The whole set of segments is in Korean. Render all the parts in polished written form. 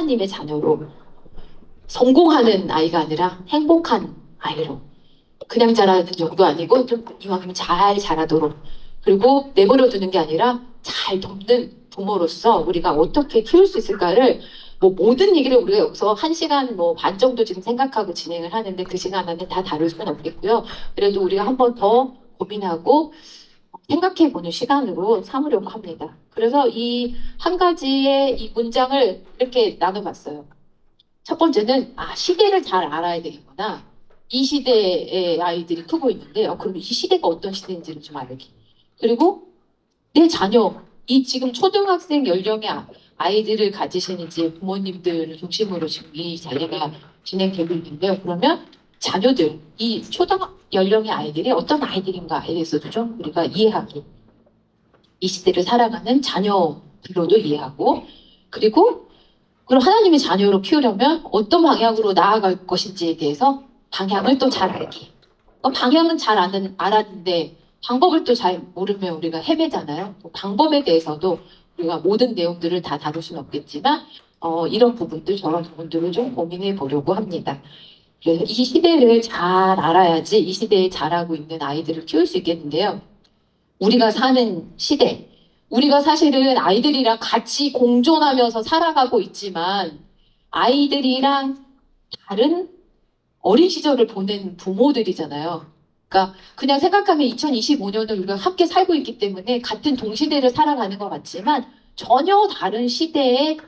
하나님의 자녀로 성공하는 아이가 아니라 행복한 아이로 그냥 자라는 정도 아니고 좀 이만큼 잘 자라도록 그리고 내버려 두는 게 아니라 잘 돕는 부모로서 우리가 어떻게 키울 수 있을까를 뭐 모든 얘기를 우리가 여기서 1시간 뭐 반 정도 지금 생각하고 진행을 하는데 그 시간 안에 다 다룰 수는 없겠고요. 그래도 우리가 한 번 더 고민하고 생각해 보는 시간으로 삼으려고 합니다. 그래서 이 한 가지의 이 문장을 이렇게 나눠봤어요. 첫 번째는 시대를 잘 알아야 되겠구나. 이 시대의 아이들이 크고 있는데 그럼 이 시대가 어떤 시대인지를 좀 알기. 그리고 내 자녀, 이 지금 초등학생 연령의 아이들을 가지신 이제 부모님들을 중심으로 지금 이 자리가 진행되고 있는데요. 그러면 자녀들, 이 초등 연령의 아이들이 어떤 아이들인가에 대해서도 좀 우리가 이해하기. 이 시대를 살아가는 자녀들로도 이해하고, 그리고 하나님의 자녀로 키우려면 어떤 방향으로 나아갈 것인지에 대해서 방향을 또 잘 알기. 방향은 잘 알았는데 방법을 또 잘 모르면 우리가 헤매잖아요. 방법에 대해서도 우리가 모든 내용들을 다 다룰 수는 없겠지만 이런 부분들 저런 부분들을 좀 고민해 보려고 합니다. 그래서 이 시대를 잘 알아야지 이 시대에 자라고 있는 아이들을 키울 수 있겠는데요. 우리가 사는 시대, 우리가 사실은 아이들이랑 같이 공존하면서 살아가고 있지만 아이들이랑 다른 어린 시절을 보낸 부모들이잖아요. 그러니까 그냥 생각하면 2025년을 우리가 함께 살고 있기 때문에 같은 동시대를 살아가는 것 같지만 전혀 다른 시대에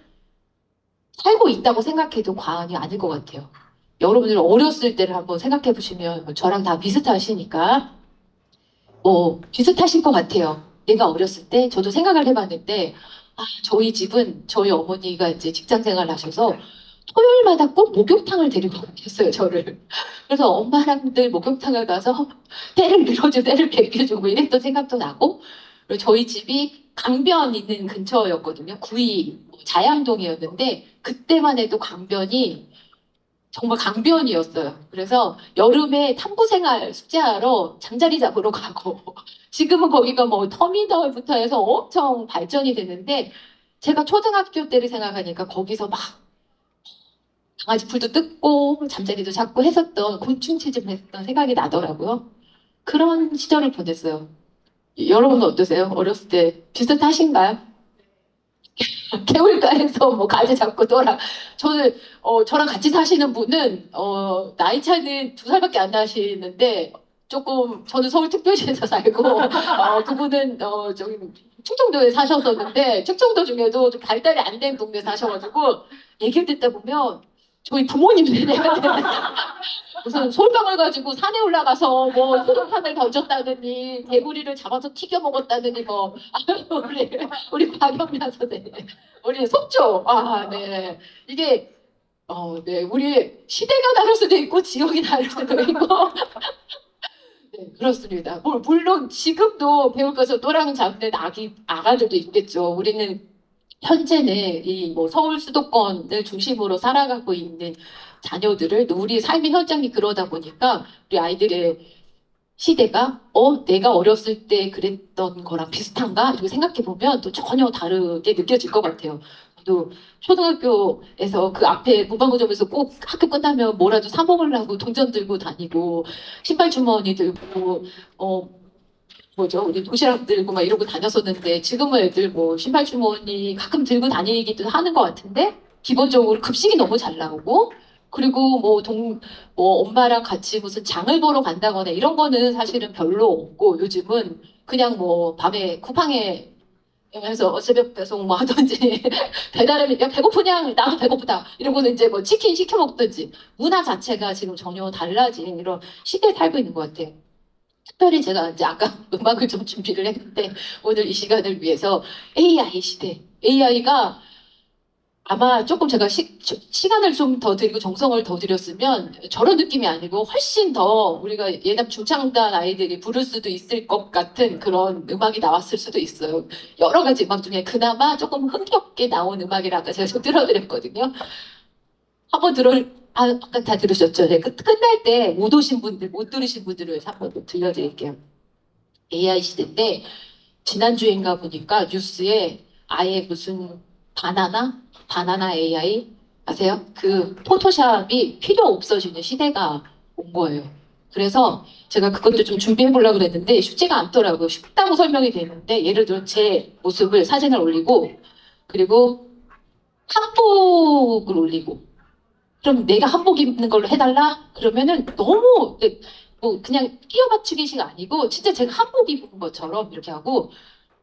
살고 있다고 생각해도 과언이 아닐 것 같아요. 여러분들 어렸을 때를 한번 생각해 보시면 저랑 다 비슷하시니까 비슷하실 것 같아요. 내가 어렸을 때 저도 생각을 해봤는데 저희 집은 저희 어머니가 이제 직장 생활을 하셔서 토요일마다 꼭 목욕탕을 데리고 오셨어요, 저를. 그래서 엄마랑 늘 목욕탕을 가서 때를 밀어주고 때를 벗겨주고 이랬던 생각도 나고 그리고 저희 집이 강변 있는 근처였거든요. 구리 자양동이었는데 그때만 해도 강변이 정말 강변이었어요. 그래서 여름에 탐구생활 숙제하러 잠자리 잡으러 가고 지금은 거기가 뭐 터미널부터 해서 엄청 발전이 됐는데 제가 초등학교 때를 생각하니까 거기서 막 강아지 풀도 뜯고 잠자리도 잡고 했었던 곤충 채집을 했었던 생각이 나더라고요. 그런 시절을 보냈어요. 여러분은 어떠세요? 어렸을 때 비슷하신가요? 개울가에서 뭐 가지 잡고 놀아. 저는 저랑 같이 사시는 분은 나이 차이는 2살밖에 안 나시는데 조금 저는 서울특별시에서 살고 그분은 저기 충청도에 사셨었는데 충청도 중에도 좀 발달이 안 된 동네 사셔가지고 얘기를 듣다 보면 저희 부모님 세대가 무슨 솔방울 가지고 산에 올라가서 뭐 수족탄을 던졌다느니 개구리를 잡아서 튀겨 먹었다느니 뭐 우리 박영란 선생님 우리 속초 네 이게 네 우리 시대가 다를 수도 있고 지역이 다를 수도 있고 네 그렇습니다. 물론 지금도 배울 것을 또랑 잡는 아가들도 있겠죠. 우리는 현재는 이 뭐 서울 수도권을 중심으로 살아가고 있는 자녀들을 또 우리 삶의 현장이 그러다 보니까 우리 아이들의 시대가 내가 어렸을 때 그랬던 거랑 비슷한가? 이렇게 생각해 보면 또 전혀 다르게 느껴질 것 같아요. 또 초등학교에서 그 앞에 문방구점에서 꼭 학교 끝나면 뭐라도 사 먹으려고 동전 들고 다니고 신발 주머니 들고 우리 도시락 들고 막 이러고 다녔었는데 지금은 애들 뭐 신발 주머니 가끔 들고 다니기도 하는 것 같은데 기본적으로 급식이 너무 잘 나오고 그리고 뭐 엄마랑 같이 무슨 장을 보러 간다거나 이런 거는 사실은 별로 없고 요즘은 그냥 뭐 밤에 쿠팡에 해서 새벽 배송 뭐 하든지 배달을 야 배고프냐 나도 배고프다 이러고는 이제 뭐 치킨 시켜 먹든지 문화 자체가 지금 전혀 달라진 이런 시대에 살고 있는 것 같아요. 특별히 제가 이제 아까 음악을 좀 준비를 했는데 오늘 이 시간을 위해서 AI 시대, AI가 아마 조금 제가 시간을 좀 더 드리고 정성을 더 들였으면 저런 느낌이 아니고 훨씬 더 우리가 예남 중창단 아이들이 부를 수도 있을 것 같은 그런 음악이 나왔을 수도 있어요. 여러 가지 음악 중에 그나마 조금 흥겹게 나온 음악이라 아까 제가 좀 들어드렸거든요. 한번 아까 다 들으셨죠? 네, 끝날 때 못 오신 분들, 못 들으신 분들을 한번 또 들려드릴게요. AI 시대인데, 지난주인가 보니까 뉴스에 아예 무슨 바나나? 바나나 AI? 아세요? 그 포토샵이 필요 없어지는 시대가 온 거예요. 그래서 제가 그것도 좀 준비해 보려고 그랬는데 쉽지가 않더라고요. 쉽다고 설명이 되는데 예를 들어 제 모습을 사진을 올리고 그리고 한복을 올리고 그럼 내가 한복 입는 걸로 해달라? 그러면은 너무 뭐 그냥 끼워 맞추기식 아니고 진짜 제가 한복 입은 것처럼 이렇게 하고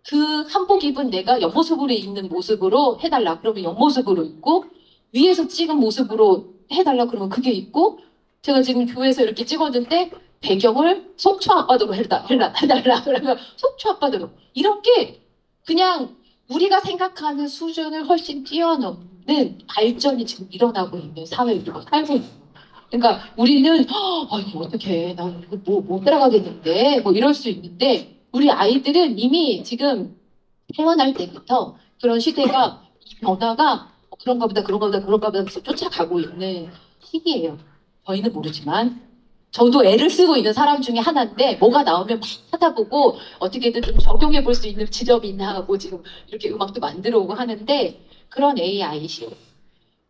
그 한복 입은 내가 옆모습으로 입는 모습으로 해달라. 그러면 옆모습으로 입고 위에서 찍은 모습으로 해달라. 그러면 그게 입고 제가 지금 교회에서 이렇게 찍었는데 배경을 속초 앞바다로 해달라. 그러면 속초 앞바다로 이렇게 그냥 우리가 생각하는 수준을 훨씬 뛰어넘는 발전이 지금 일어나고 있는 사회에 우리가 살고 있는 거예요. 그러니까 우리는 이거 어떡해. 나 이거 못 따라가겠는데 뭐 이럴 수 있는데 우리 아이들은 이미 지금 태어날 때부터 그런 시대가 이 변화가 그런가 보다 해서 쫓아가고 있는 시기예요. 저희는 모르지만 저도 애를 쓰고 있는 사람 중에 하나인데 뭐가 나오면 막 찾아보고 어떻게든 좀 적용해 볼 수 있는 지점이 있나 하고 지금 이렇게 음악도 만들어 오고 하는데 그런 AI 시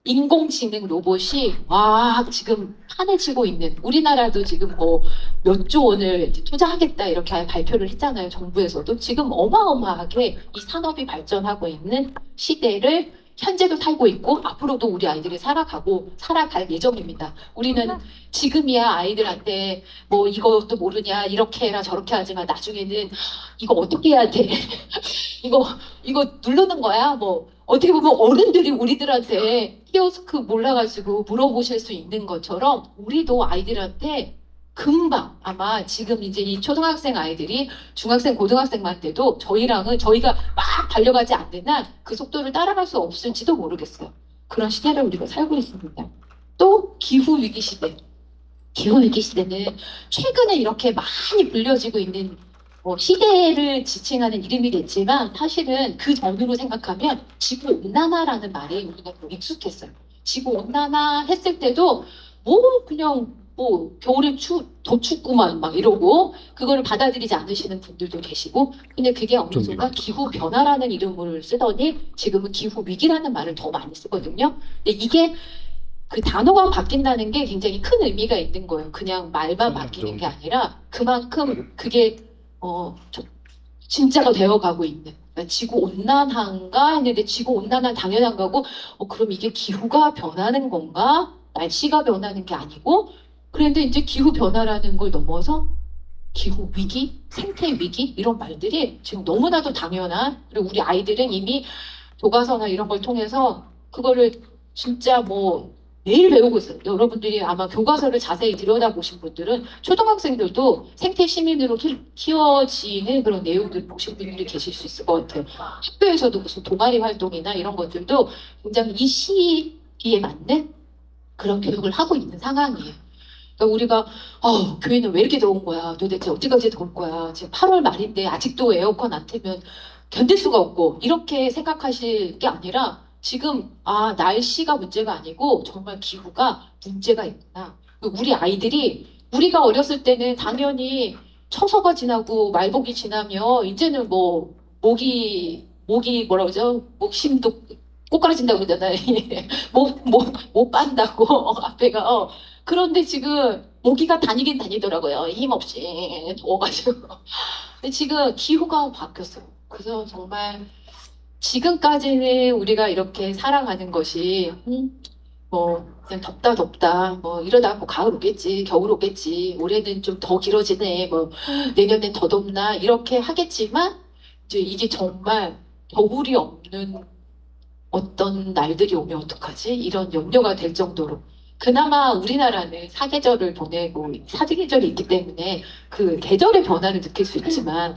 인공지능 로봇이 와 지금 판해지고 있는 우리나라도 지금 뭐 몇 조 원을 투자하겠다 이렇게 발표를 했잖아요. 정부에서도 지금 어마어마하게 이 산업이 발전하고 있는 시대를 현재도 살고 있고 앞으로도 우리 아이들이 살아갈 예정입니다. 우리는 지금이야 아이들한테 뭐 이것도 모르냐 이렇게 해라 저렇게 하지만 나중에는 이거 어떻게 해야 돼? 이거 누르는 거야? 뭐 어떻게 보면 어른들이 우리들한테 키오스크 몰라가지고 물어보실 수 있는 것처럼 우리도 아이들한테 금방 아마 지금 이제 이 초등학생 아이들이 중학생, 고등학생만 돼도 저희가 막 달려가지 않는 한 그 속도를 따라갈 수 없을지도 모르겠어요. 그런 시대를 우리가 살고 있습니다. 또 기후위기 시대. 기후위기 시대는 최근에 이렇게 많이 불려지고 있는 시대를 지칭하는 이름이겠지만 사실은 그 전후로 생각하면 지구온난화라는 말이 우리가 좀 익숙했어요. 지구온난화 했을 때도 그냥 겨울에 더 춥구만 막 이러고 그거를 받아들이지 않으시는 분들도 계시고 근데 그게 어느 순간 기후 변화라는 이름을 쓰더니 지금은 기후 위기라는 말을 더 많이 쓰거든요. 근데 이게 그 단어가 바뀐다는 게 굉장히 큰 의미가 있는 거예요. 그냥 말만 바뀌는 게 아니라 그만큼 그게 진짜가 되어가고 있는. 그러니까 지구 온난화인가 했는데 지구 온난화 당연한 거고 그럼 이게 기후가 변하는 건가? 날씨가 변하는 게 아니고 그런데 이제 기후 변화라는 걸 넘어서 기후 위기, 생태 위기 이런 말들이 지금 너무나도 당연한 그리고 우리 아이들은 이미 교과서나 이런 걸 통해서 그거를 진짜 매일 배우고 있어요. 여러분들이 아마 교과서를 자세히 들여다보신 분들은 초등학생들도 생태 시민으로 키워지는 그런 내용들 보신 분들이 계실 수 있을 것 같아요. 학교에서도 무슨 동아리 활동이나 이런 것들도 굉장히 이 시기에 맞는 그런 교육을 하고 있는 상황이에요. 그러니까 우리가 교회는 왜 이렇게 더운 거야? 도대체 어디까지 더울 거야? 지금 8월 말인데 아직도 에어컨 안 틀면 견딜 수가 없고 이렇게 생각하실 게 아니라 지금 날씨가 문제가 아니고 정말 기후가 문제가 있구나. 우리 아이들이 우리가 어렸을 때는 당연히 처서가 지나고 말복이 지나면 이제는 목이 뭐라 그러죠? 목심도 꼬꾸라진다고 그러잖아요. 못 빤다고 앞에가. 그런데 지금 모기가 다니긴 다니더라고요. 힘없이 더워가지고. 근데 지금 기후가 바뀌었어요. 그래서 정말 지금까지는 우리가 이렇게 살아가는 것이 그냥 덥다 이러다 가을 오겠지 겨울 오겠지 올해는 좀 더 길어지네 내년엔 더 덥나 이렇게 하겠지만 이제 이게 정말 겨울이 없는 어떤 날들이 오면 어떡하지 이런 염려가 될 정도로 그나마 우리나라는 사계절이 있기 때문에 그 계절의 변화를 느낄 수 있지만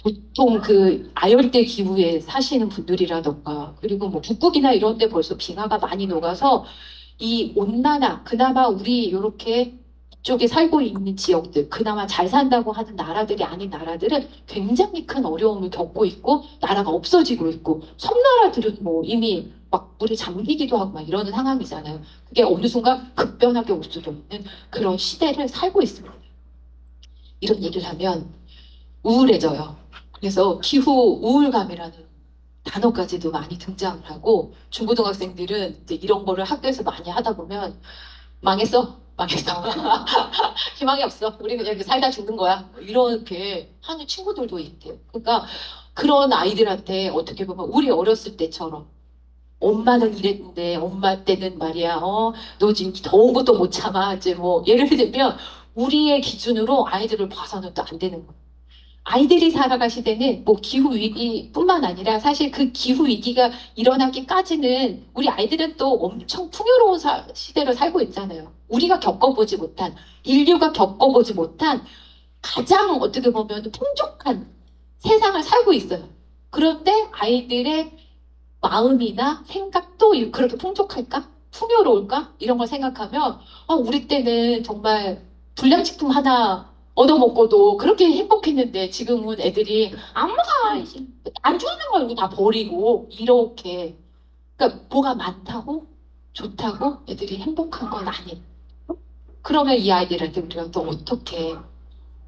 보통 그 아열대 기후에 사시는 분들이라던가 그리고 북극이나 이런 데 벌써 빙하가 많이 녹아서 이 온난화 그나마 우리 이렇게 이쪽에 살고 있는 지역들 그나마 잘 산다고 하는 나라들이 아닌 나라들은 굉장히 큰 어려움을 겪고 있고 나라가 없어지고 있고 섬나라들은 이미 막 물에 잠기기도 하고 막 이러는 상황이잖아요. 그게 어느 순간 급변하게 올 수도 있는 그런 시대를 살고 있습니다. 이런 얘기를 하면 우울해져요. 그래서 기후 우울감이라는 단어까지도 많이 등장을 하고 중고등학생들은 이제 이런 거를 학교에서 많이 하다 보면 망했어. 망했어. 희망이 없어. 우리 그냥 이렇게 살다 죽는 거야. 이렇게 하는 친구들도 있대요. 그러니까 그런 아이들한테 어떻게 보면 우리 어렸을 때처럼 엄마는 이랬는데 엄마 때는 말이야. 너 지금 더운 것도 못 참아. 이제 뭐 예를 들면 우리의 기준으로 아이들을 봐서는 또 안 되는 거야. 아이들이 살아갈 시대는 뭐 기후 위기뿐만 아니라 사실 그 기후 위기가 일어나기까지는 우리 아이들은 또 엄청 풍요로운 시대를 살고 있잖아요. 우리가 겪어보지 못한, 인류가 겪어보지 못한 가장 어떻게 보면 풍족한 세상을 살고 있어요. 그런데 아이들의 마음이나 생각도 그렇게 풍족할까? 풍요로울까? 이런 걸 생각하면 우리 때는 정말 불량식품 하나 얻어먹고도 그렇게 행복했는데 지금은 애들이 아무나 안 주는 걸 다 버리고 이렇게 그러니까 뭐가 많다고 좋다고 애들이 행복한 건 아닌 그러면 이 아이들한테 우리가 또 어떻게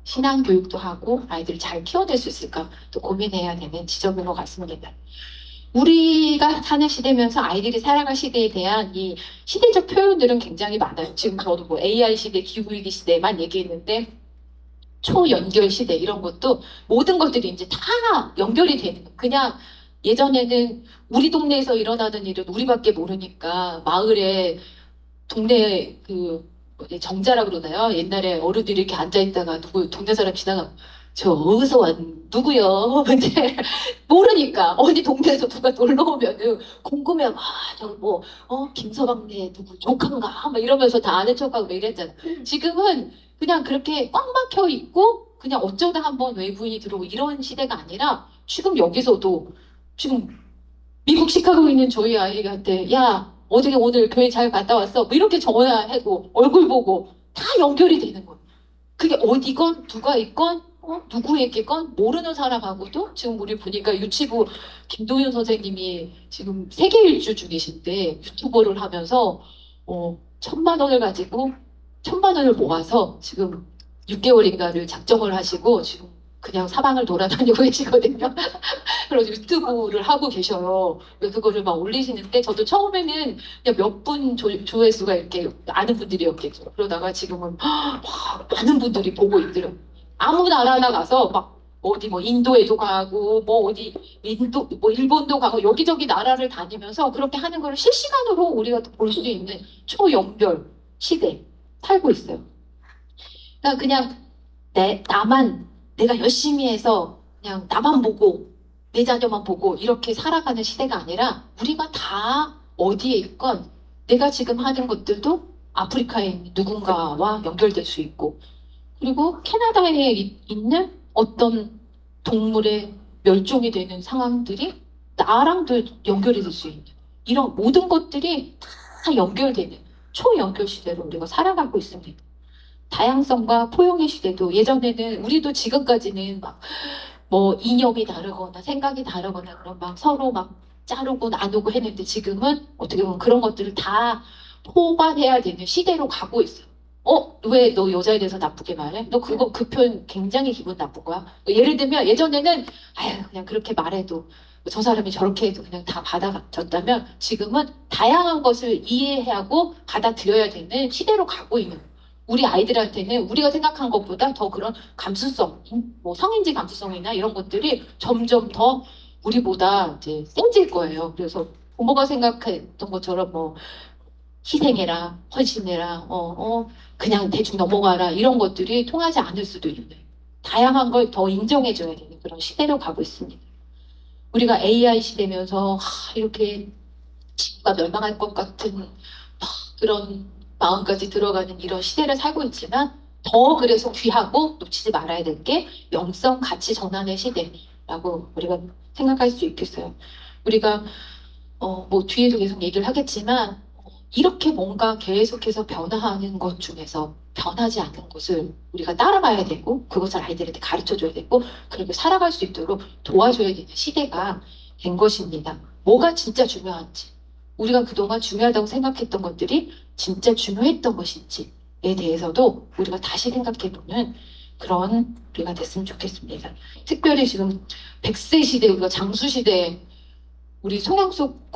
신앙 교육도 하고 아이들을 잘 키워낼 수 있을까 또 고민해야 되는 지점인 것 같습니다. 우리가 사는 시대면서 아이들이 살아갈 시대에 대한 이 시대적 표현들은 굉장히 많아요. 지금 저도 뭐 AI 시대, 기후위기 시대만 얘기했는데 초연결 시대 이런 것도 모든 것들이 이제 다 연결이 되는 거예요. 그냥 예전에는 우리 동네에서 일어나는 일은 우리밖에 모르니까 마을에 동네 그 정자라 그러나요? 옛날에 어른들이 이렇게 앉아있다가 누구 동네 사람 지나가면 저 어디서 왔 누구요? 근데 모르니까 어디 동네에서 누가 놀러 오면은 궁금해하면 저뭐 김서방네 누구 조카인가 막 이러면서 다 아는 척하고 막 이랬잖아. 지금은 그냥 그렇게 꽉 막혀 있고 그냥 어쩌다 한번 외부인이 들어오고 이런 시대가 아니라 지금 여기서도 지금 미국 시카고에 있는 저희 아이한테 야 어떻게 오늘 교회 잘 갔다 왔어? 뭐 이렇게 전화하고 얼굴 보고 다 연결이 되는 거예요. 그게 어디건 누가 있건 누구에게건 모르는 사람하고도 지금 우리 보니까 유치부 김도윤 선생님이 지금 세계 일주 중이신데 유튜버를 하면서 1,000만 원을 가지고 1,000만 원을 모아서 지금 6개월인가를 작정을 하시고 지금 그냥 사방을 돌아다니고 계시거든요. 그래서 유튜브를 하고 계셔요. 그거를 막 올리시는데 저도 처음에는 그냥 몇 분 조회수가 이렇게 아는 분들이었겠죠. 그러다가 지금은 많은 분들이 보고 있더라고요. 아무 나라나 가서 막 어디 뭐 인도에도 가고 뭐 어디 인도 뭐 일본도 가고 여기저기 나라를 다니면서 그렇게 하는 걸 실시간으로 우리가 볼 수 있는 초연결 시대 살고 있어요. 그러니까 그냥 내가 열심히 해서 그냥 나만 보고 내 자녀만 보고 이렇게 살아가는 시대가 아니라 우리가 다 어디에 있건 내가 지금 하는 것들도 아프리카에 있는 누군가와 연결될 수 있고 그리고 캐나다에 있는 어떤 동물의 멸종이 되는 상황들이 나랑도 연결이 될 수 있는 이런 모든 것들이 다 연결되는 초연결 시대로 우리가 살아가고 있습니다. 다양성과 포용의 시대도 예전에는 우리도 지금까지는 막 뭐 이념이 다르거나 생각이 다르거나 그런 막 서로 막 자르고 나누고 했는데 지금은 어떻게 보면 그런 것들을 다 포괄해야 되는 시대로 가고 있어요. 왜 너 여자에 대해서 나쁘게 말해? 너 그거 그 표현 굉장히 기분 나쁜 거야. 예를 들면 예전에는 아유 그냥 그렇게 말해도 저 사람이 저렇게 해도 그냥 다 받아줬다면 지금은 다양한 것을 이해하고 받아들여야 되는 시대로 가고 있는 거예요. 우리 아이들한테는 우리가 생각한 것보다 더 그런 감수성, 뭐 성인지 감수성이나 이런 것들이 점점 더 우리보다 이제 세질 거예요. 그래서 부모가 생각했던 것처럼 뭐 희생해라, 헌신해라, 그냥 대충 넘어가라 이런 것들이 통하지 않을 수도 있는 다양한 걸 더 인정해줘야 되는 그런 시대로 가고 있습니다. 우리가 AI 시대면서 이렇게 지구가 멸망할 것 같은 그런 마음까지 들어가는 이런 시대를 살고 있지만 더 그래서 귀하고 놓치지 말아야 될 게 영성 가치 전환의 시대라고 우리가 생각할 수 있겠어요. 우리가 뭐 뒤에도 계속 얘기를 하겠지만 이렇게 뭔가 계속해서 변화하는 것 중에서 변하지 않는 것을 우리가 따라가야 되고 그것을 아이들한테 가르쳐줘야 되고 그렇게 살아갈 수 있도록 도와줘야 되는 시대가 된 것입니다. 뭐가 진짜 중요한지 우리가 그동안 중요하다고 생각했던 것들이 진짜 중요했던 것인지에 대해서도 우리가 다시 생각해보는 그런 우리가 됐으면 좋겠습니다. 특별히 지금 100세 시대, 우리가 장수 시대에 우리 송영숙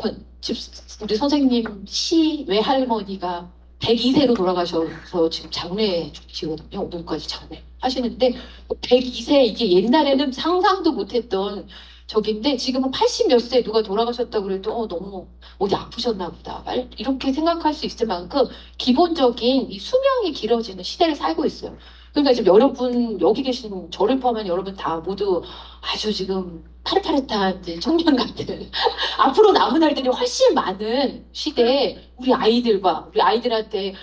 우리 선생님 시 외할머니가 102세로 돌아가셔서 지금 장례 중이시거든요. 오늘까지 장례 하시는데 102세 이게 옛날에는 상상도 못했던 적인데 지금은 80 몇 세 누가 돌아가셨다고 그래도 너무 어디 아프셨나 보다 이렇게 생각할 수 있을 만큼 기본적인 이 수명이 길어지는 시대를 살고 있어요. 그러니까 지금 여러분 여기 계신 저를 포함한 여러분 다 모두 아주 지금 파릇파릇한 이제 청년 같은 앞으로 남은 날들이 훨씬 많은 시대에 우리 아이들과 우리 아이들한테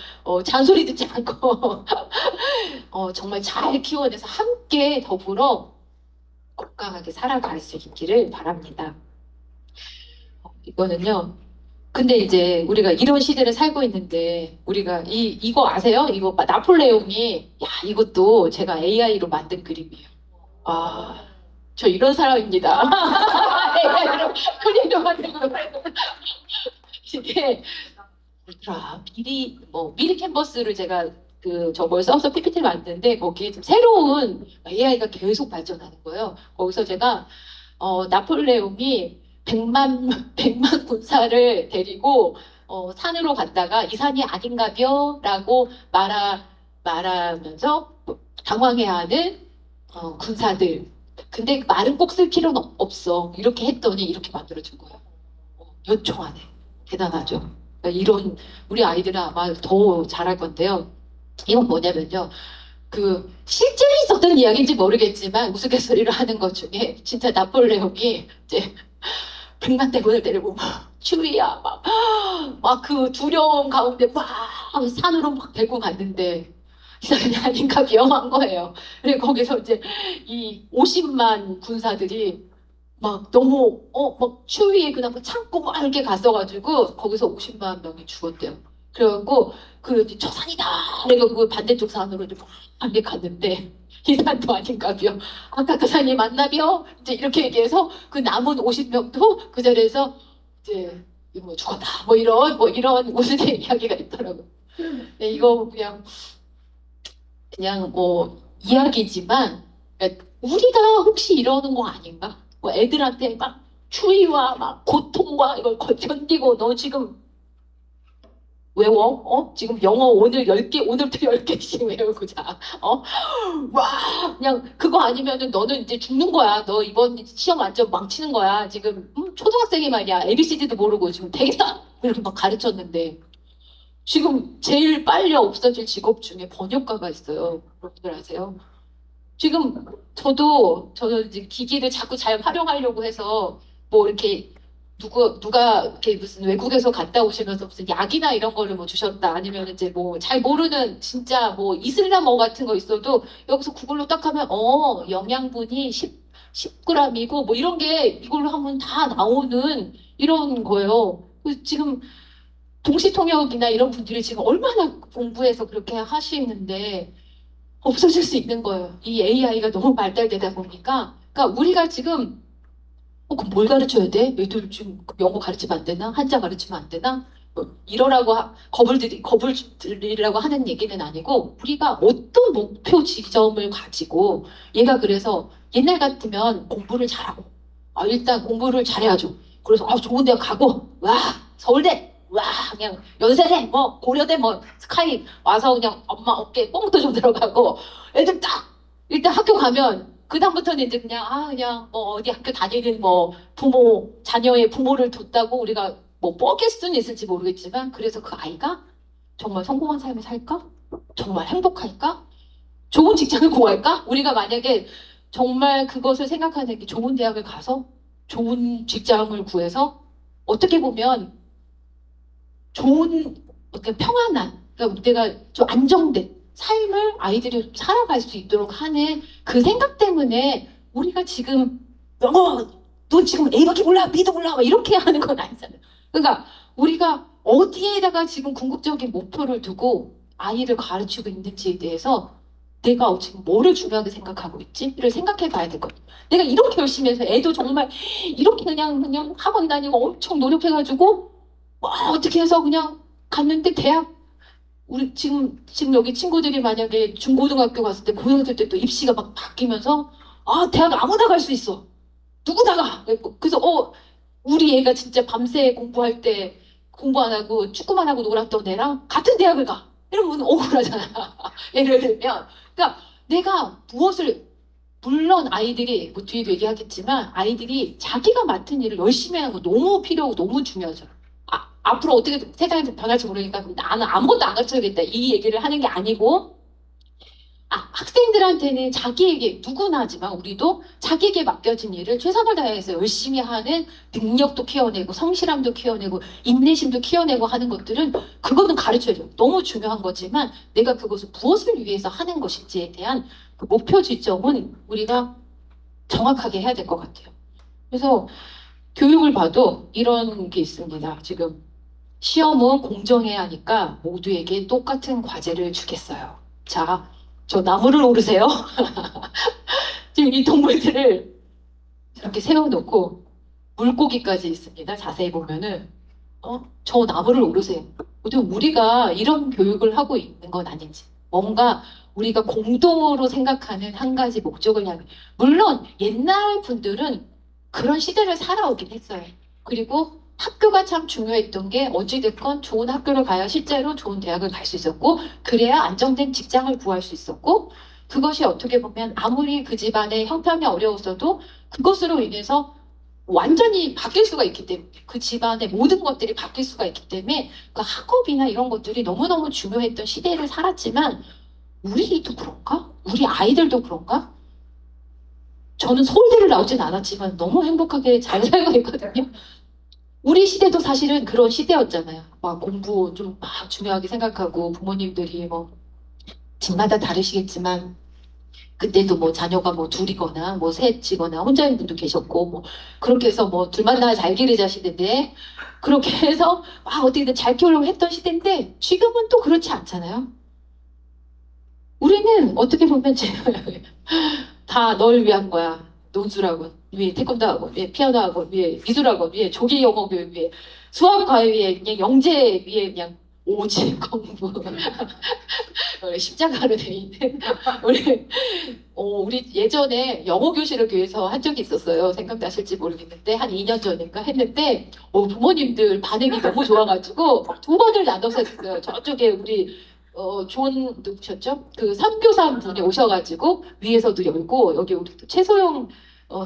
잔소리 듣지 않고 정말 잘 키워내서 함께 더불어 건강하게 살아갈 수 있기를 바랍니다. 이거는요. 근데 이제 우리가 이런 시대를 살고 있는데 우리가 이거 아세요? 이거 나폴레옹이 이것도 제가 AI로 만든 그림이에요. 저 이런 사람입니다. AI로 그림도 만들고 이게 뭐더라 미리 캔버스를 제가 저걸 써서 PPT를 만드는데 거기에 좀 새로운 AI가 계속 발전하는 거예요. 거기서 제가 나폴레옹이 100만 군사를 데리고 산으로 갔다가 이 산이 아닌가벼? 라고 말하면서 당황해하는 군사들. 근데 말은 꼭 쓸 필요는 없어. 이렇게 했더니 이렇게 만들어준 거예요. 몇 초 안에. 대단하죠. 그러니까 이런 우리 아이들은 아마 더 잘할 건데요. 이건 뭐냐면요. 실제로 있었던 이야기인지 모르겠지만 우스갯소리를 하는 것 중에 진짜 나폴레옹이 이제 100만 대군을 데리고 막 추위야 막 그 두려움 가운데 막 산으로 막 데리고 갔는데 이 사람이 아닌가 위험한 거예요. 그리고 거기서 이제 이 50만 군사들이 막 너무 막 추위에 그냥 참고 막 이렇게 갔어가지고 거기서 50만 명이 죽었대요. 그래갖고 저 산이다. 그래서 그 반대쪽 산으로 이제 막 갔는데 이 산도 아닌가벼. 아까 그 산이 맞나벼? 이제 이렇게 얘기해서 그 남은 50명도 그 자리에서 이제 이거 죽었다. 뭐 이런 우스갯 이야기가 있더라고요. 네, 이거 그냥 뭐 이야기지만 그러니까 우리가 혹시 이러는 거 아닌가? 뭐 애들한테 막 추위와 막 고통과 이걸 견디고 너 지금 외워? 지금 영어 오늘 10개, 오늘부터 10개씩 외우고 자. 와, 그냥 그거 아니면은 너는 이제 죽는 거야. 너 이번 시험 완전 망치는 거야. 지금 초등학생이 말이야. ABCD도 모르고 지금 되겠다. 이렇게 막 가르쳤는데 지금 제일 빨리 없어질 직업 중에 번역가가 있어요. 여러분들 아세요? 지금 저는 이제 기기를 자꾸 잘 활용하려고 해서 뭐 이렇게 누가 이렇게 무슨 외국에서 갔다 오시면서 무슨 약이나 이런 거를 뭐 주셨다 아니면 이제 뭐 잘 모르는 진짜 뭐 이슬람어 같은 거 있어도 여기서 구글로 딱 하면 영양분이 10g이고 뭐 이런 게 이걸로 하면 다 나오는 이런 거예요. 그래서 지금 동시통역이나 이런 분들이 지금 얼마나 공부해서 그렇게 하시는데 없어질 수 있는 거예요. 이 AI가 너무 발달되다 보니까 그러니까 우리가 지금 그럼 뭘 가르쳐야 돼? 애들 지금 영어 가르치면 안 되나? 한자 가르치면 안 되나? 뭐 이러라고 겁을 들이라고 하는 얘기는 아니고 우리가 어떤 목표 지점을 가지고 얘가 그래서 옛날 같으면 공부를 잘하고 일단 공부를 잘해야죠. 그래서 좋은 대학 가고 와 서울대 와 그냥 연세대 뭐 고려대 뭐 스카이 와서 그냥 엄마 어깨에 뽕 터져 들어가고 애들 딱 일단 학교 가면 그 다음부터는 이제 그냥 뭐 어디 학교 다니는 뭐 자녀의 부모를 뒀다고 우리가 뭐 뻐길 수는 있을지 모르겠지만 그래서 그 아이가 정말 성공한 삶을 살까? 정말 행복할까? 좋은 직장을 구할까? 우리가 만약에 정말 그것을 생각하는 게 좋은 대학을 가서 좋은 직장을 구해서 어떻게 보면 좋은 어떤 평안한 그러니까 내가 좀 안정된 삶을 아이들이 살아갈 수 있도록 하는 그 생각 때문에 우리가 지금 너 지금 A밖에 몰라 B도 몰라 이렇게 하는 건 아니잖아요. 그러니까 우리가 어디에다가 지금 궁극적인 목표를 두고 아이를 가르치고 있는지에 대해서 내가 지금 뭐를 중요하게 생각하고 있지?를 생각해 봐야 되거든요. 내가 이렇게 열심히 해서 애도 정말 이렇게 그냥 학원 다니고 엄청 노력해가지고 어떻게 해서 그냥 갔는데 대학 우리 지금 여기 친구들이 만약에 중고등학교 갔을 때 고등학교 때 또 입시가 막 바뀌면서 대학 아무나 갈 수 있어. 누구나 가. 그래서 우리 애가 진짜 밤새 공부할 때 공부 안 하고 축구만 하고 놀았던 애랑 같은 대학을 가. 이러면 억울하잖아. 예를 들면. 그러니까 내가 무엇을, 물론 아이들이, 뭐 뒤에도 얘기하겠지만, 아이들이 자기가 맡은 일을 열심히 하는 거 너무 필요하고 너무 중요하죠. 앞으로 어떻게 세상이 변할지 모르니까 나는 아무것도 안 가르쳐야겠다. 이 얘기를 하는 게 아니고, 학생들한테는 자기에게, 누구나 하지만 우리도 자기에게 맡겨진 일을 최선을 다해서 열심히 하는 능력도 키워내고 성실함도 키워내고 인내심도 키워내고 하는 것들은, 그거는 가르쳐야죠. 너무 중요한 거지만 내가 그것을 무엇을 위해서 하는 것인지에 대한 그 목표 지점은 우리가 정확하게 해야 될 것 같아요. 그래서 교육을 봐도 이런 게 있습니다. 지금 시험은 공정해야 하니까 모두에게 똑같은 과제를 주겠어요. 자, 저 나무를 오르세요. 지금 이 동물들을 이렇게 세워놓고 물고기까지 있습니다. 자세히 보면은 저 나무를 오르세요. 보통 우리가 이런 교육을 하고 있는 건 아닌지, 뭔가 우리가 공동으로 생각하는 한 가지 목적을 향해. 물론 옛날 분들은 그런 시대를 살아오긴 했어요. 그리고 학교가 참 중요했던 게, 어찌됐건 좋은 학교를 가야 실제로 좋은 대학을 갈 수 있었고, 그래야 안정된 직장을 구할 수 있었고, 그것이 어떻게 보면 아무리 그 집안의 형편이 어려웠어도 그것으로 인해서 완전히 바뀔 수가 있기 때문에, 그 집안의 모든 것들이 바뀔 수가 있기 때문에 그 학업이나 이런 것들이 너무너무 중요했던 시대를 살았지만, 우리도 그런가? 우리 아이들도 그런가? 저는 서울대를 나오진 않았지만 너무 행복하게 잘 살고 있거든요. 우리 시대도 사실은 그런 시대였잖아요. 막 공부 좀 막 중요하게 생각하고, 부모님들이 뭐 집마다 다르시겠지만 그때도 뭐 자녀가 뭐 둘이거나 뭐 셋이거나 혼자인 분도 계셨고, 뭐 그렇게 해서 뭐 둘만 낳아 잘 기르자 시대인데, 그렇게 해서 막 어떻게든 잘 키우려고 했던 시대인데, 지금은 또 그렇지 않잖아요. 우리는 어떻게 보면 지금 다 널 위한 거야. 논술학원 위에 태권도 학원 위에 피아노 학원 위에 미술 학원 위에 조기 영어 교육 위에 수학 과외 위에 그냥 영재 위에 그냥 오직 공부. 십자가로 돼 있는 우리 예전에 영어 교실을 교회에서 한 적이 있었어요. 생각나실지 모르겠는데 한 2년 전인가 했는데, 부모님들 반응이 너무 좋아가지고 두 번을 나눠서 했어요. 저쪽에 우리 존 누구셨죠? 그 선교사 분이 오셔가지고 위에서도 열고, 여기 우리 또 최소영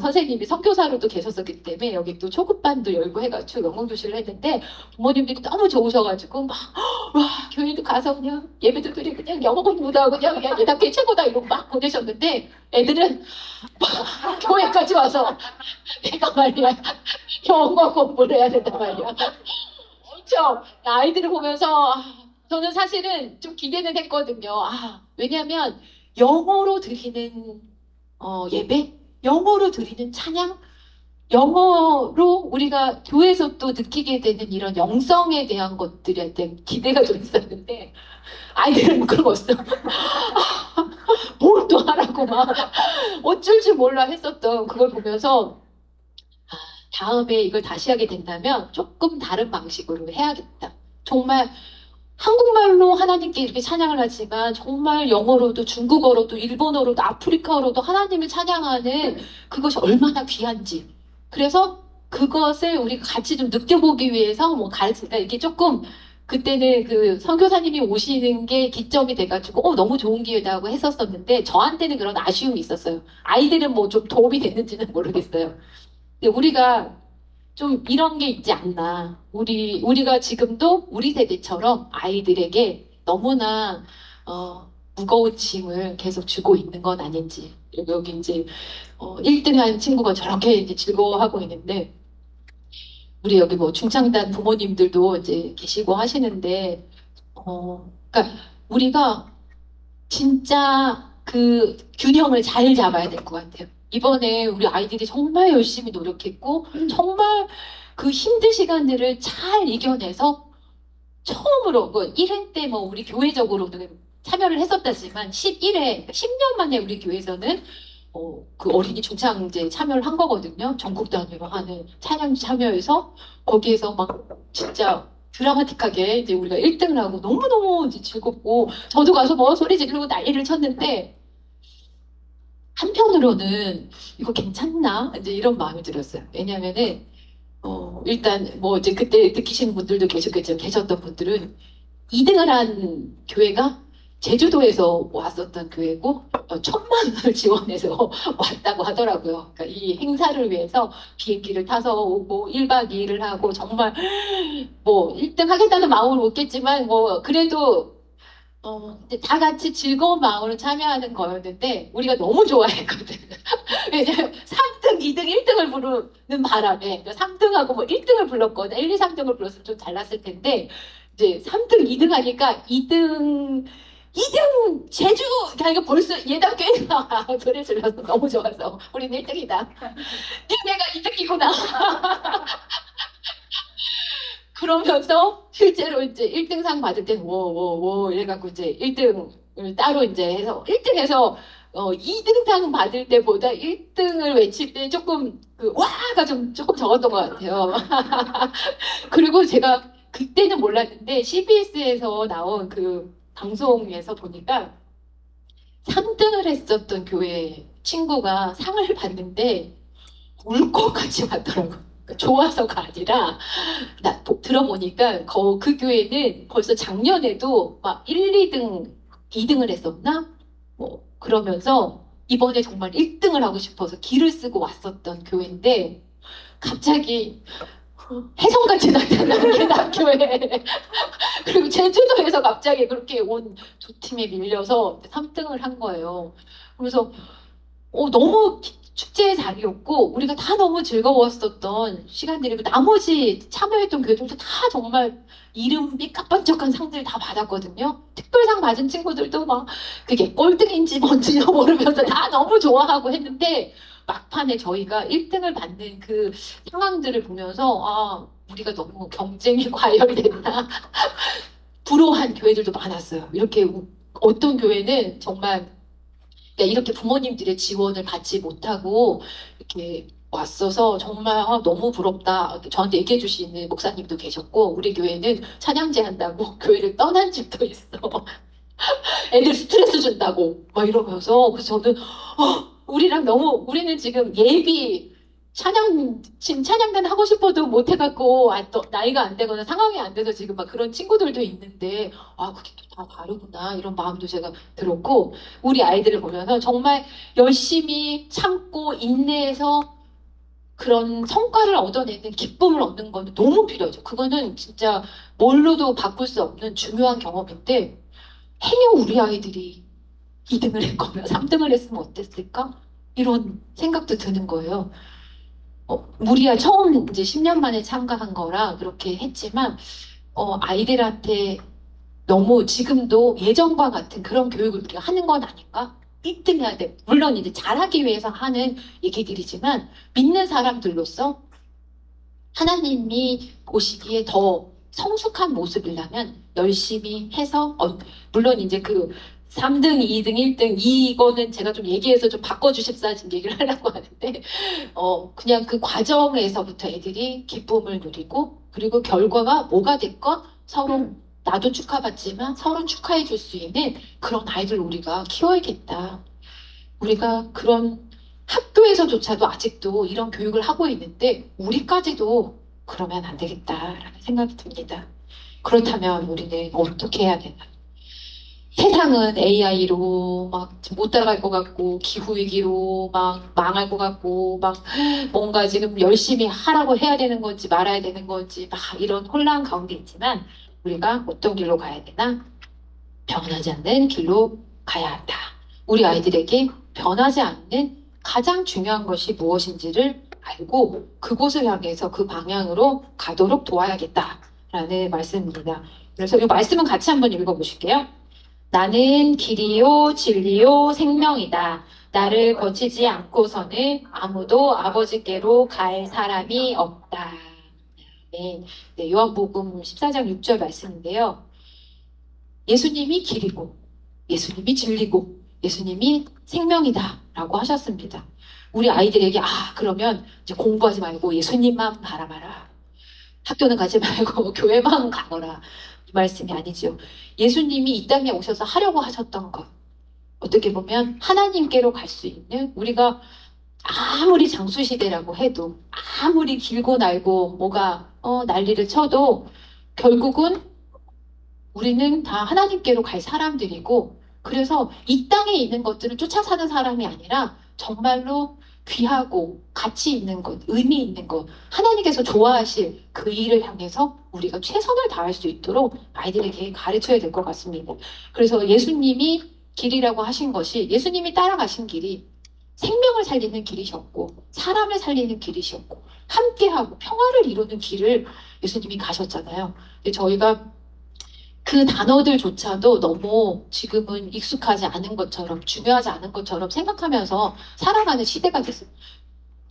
선생님이 선교사로도 계셨었기 때문에 여기 또 초급반도 열고 해가지고 영어 교실을 했는데, 부모님들이 너무 좋으셔가지고 막 와, 교회도 가서 그냥 예배도 드리고 그냥 영어 공부도 하고 그냥 예답게 최고다 이러고 막 보내셨는데, 애들은 막 교회까지 와서 내가 말이야 영어 공부를 해야 된단 말이야. 엄청 아이들을 보면서 저는 사실은 좀 기대는 했거든요. 왜냐하면 영어로 드리는 예배, 영어로 드리는 찬양, 영어로 우리가 교회에서 또 느끼게 되는 이런 영성에 대한 것들에 대한 기대가 좀 있었는데, 아이들은 그런 거 없어. 뭘 또 하라고 막 어쩔 줄 몰라 했었던 그걸 보면서, 다음에 이걸 다시 하게 된다면 조금 다른 방식으로 해야겠다. 정말 한국말로 하나님께 이렇게 찬양을 하지만 정말 영어로도 중국어로도 일본어로도 아프리카어로도 하나님을 찬양하는 그것이 얼마나 귀한지. 그래서 그것을 우리가 같이 좀 느껴보기 위해서 뭐 가르치니까, 이게 조금 그때는 그 선교사님이 오시는 게 기점이 돼가지고 너무 좋은 기회다고 했었었는데, 저한테는 그런 아쉬움이 있었어요. 아이들은 뭐 좀 도움이 됐는지는 모르겠어요. 근데 우리가 좀 이런 게 있지 않나. 우리가 지금도 우리 세대처럼 아이들에게 너무나 무거운 짐을 계속 주고 있는 건 아닌지. 그리고 여기 이제 1등한 친구가 저렇게 이제 즐거워하고 있는데, 우리 여기 뭐 중창단 부모님들도 이제 계시고 하시는데, 그러니까 우리가 진짜 그 균형을 잘 잡아야 될 것 같아요. 이번에 우리 아이들이 정말 열심히 노력했고, 정말 그 힘든 시간들을 잘 이겨내서 처음으로, 뭐 1회 때 뭐 우리 교회적으로는 참여를 했었다지만 11회, 10년 만에 우리 교회에서는 그 어린이 중창제 참여를 한 거거든요. 전국 단위로 하는 찬양 참여해서 거기에서 막 진짜 드라마틱하게 이제 우리가 1등을 하고 너무너무 이제 즐겁고, 저도 가서 뭐 소리 지르고 난리를 쳤는데, 한편으로는 이거 괜찮나? 이제 이런 마음이 들었어요. 왜냐면은 일단 뭐 이제 그때 느끼시는 분들도 계셨겠지만 계셨던 분들은 2등을 한 교회가 제주도에서 왔었던 교회고 1,000만 원을 지원해서 왔다고 하더라고요. 그러니까 이 행사를 위해서 비행기를 타서 오고 1박 2일을 하고 정말 뭐 1등 하겠다는 마음을 못겠지만 뭐 그래도 이제 다 같이 즐거운 마음으로 참여하는 거였는데 우리가 너무 좋아했거든. 왜냐면 3등, 2등, 1등을 부르는 바람에 3등하고 뭐 1등을 불렀거나 1, 2, 3등을 불렀으면 좀 달랐을 텐데 이제 3등, 2등 하니까 2등 제주 그러니까 벌써 얘다 꽤나 소리 질러서 너무 좋아서 우리는 1등이다. 니네가 2등이구나. 그러면서 실제로 이제 1등상 받을 때는 워워워 이래갖고 이제 1등을 따로 이제 해서 1등에서 2등상 받을 때보다 1등을 외칠 때 조금 그 와가 좀 조금 적었던 것 같아요. 그리고 제가 그때는 몰랐는데 CBS에서 나온 그 방송에서 보니까 3등을 했었던 교회 친구가 상을 받는데 울컥같이 받더라고요. 그러니까 좋아서가 아니라 들어보니까 그 교회는 벌써 작년에도 막 1, 2등, 2등을 했었나? 뭐 그러면서 이번에 정말 1등을 하고 싶어서 기를 쓰고 왔었던 교회인데 갑자기 혜성같이 나타나는 게 낙교회. 그리고 제주도에서 갑자기 그렇게 온 두 팀에 밀려서 3등을 한 거예요. 그래서 너무 축제의 자리였고 우리가 다 너무 즐거웠었던 시간들이고 나머지 참여했던 교회들도 다 정말 이름이 깜짝한 상들 다 받았거든요. 특별상 받은 친구들도 막 그게 꼴등인지 뭔지 모르면서 다 너무 좋아하고 했는데 막판에 저희가 1등을 받는 그 상황들을 보면서 아 우리가 너무 경쟁이 과열됐나 부러워한 교회들도 많았어요. 이렇게 어떤 교회는 정말 그러니까 이렇게 부모님들의 지원을 받지 못하고 이렇게 왔어서 정말 너무 부럽다. 저한테 얘기해 주시는 목사님도 계셨고 우리 교회는 찬양제 한다고 교회를 떠난 집도 있어. 애들 스트레스 준다고 막 이러면서 그래서 저는 우리랑 너무 우리는 지금 예비 지금 찬양단 하고 싶어도 못 해갖고 또 나이가 안 되거나 상황이 안 돼서 지금 막 그런 친구들도 있는데 그게 또 다 다르구나 이런 마음도 제가 들었고 우리 아이들을 보면서 정말 열심히 참고 인내해서 그런 성과를 얻어내는 기쁨을 얻는 건 너무 필요하죠. 그거는 진짜 뭘로도 바꿀 수 없는 중요한 경험인데 행여 우리 아이들이 2등을 했거나 3등을 했으면 어땠을까? 이런 생각도 드는 거예요. 무리야 처음 이제 10년 만에 참가한 거라 그렇게 했지만 아이들한테 너무 지금도 예전과 같은 그런 교육을 우리가 하는 건 아닌가? 1등 해야 돼. 물론 이제 잘하기 위해서 하는 얘기들이지만 믿는 사람들로서 하나님이 보시기에 더 성숙한 모습이라면 열심히 해서 물론 이제 그 3등, 2등, 1등 이거는 제가 좀 얘기해서 좀 바꿔주십사 지금 얘기를 하려고 하는데 그냥 그 과정에서부터 애들이 기쁨을 누리고 그리고 결과가 뭐가 됐건 서로 나도 축하받지만 서로 축하해 줄 수 있는 그런 아이들 우리가 키워야겠다. 우리가 그런 학교에서조차도 아직도 이런 교육을 하고 있는데 우리까지도 그러면 안 되겠다라는 생각이 듭니다. 그렇다면 우리는 어떻게 해야 되나? 세상은 AI로 막 못 따라갈 것 같고 기후위기로 막 망할 것 같고 막 뭔가 지금 열심히 하라고 해야 되는 건지 말아야 되는 건지 막 이런 혼란 가운데 있지만 우리가 어떤 길로 가야 되나? 변하지 않는 길로 가야 한다. 우리 아이들에게 변하지 않는 가장 중요한 것이 무엇인지를 알고 그곳을 향해서 그 방향으로 가도록 도와야겠다라는 말씀입니다. 그래서 이 말씀은 같이 한번 읽어보실게요. 나는 길이요 진리요 생명이다. 나를 거치지 않고서는 아무도 아버지께로 갈 사람이 없다. 네, 요한복음 14장 6절 말씀인데요. 예수님이 길이고 예수님이 진리고 예수님이 생명이다 라고 하셨습니다. 우리 아이들에게 그러면 이제 공부하지 말고 예수님만 바라봐라. 학교는 가지 말고 교회만 가거라. 이 말씀이 아니죠. 예수님이 이 땅에 오셔서 하려고 하셨던 것. 어떻게 보면 하나님께로 갈 수 있는 우리가 아무리 장수 시대라고 해도 아무리 길고 날고 뭐가 난리를 쳐도 결국은 우리는 다 하나님께로 갈 사람들이고 그래서 이 땅에 있는 것들을 쫓아 사는 사람이 아니라 정말로 귀하고 가치 있는 것, 의미 있는 것, 하나님께서 좋아하실 그 일을 향해서 우리가 최선을 다할 수 있도록 아이들에게 가르쳐야 될 것 같습니다. 그래서 예수님이 길이라고 하신 것이 예수님이 따라가신 길이 생명을 살리는 길이셨고 사람을 살리는 길이셨고 함께하고 평화를 이루는 길을 예수님이 가셨잖아요. 근데 저희가 그 단어들조차도 너무 지금은 익숙하지 않은 것처럼 중요하지 않은 것처럼 생각하면서 살아가는 시대가 됐어요.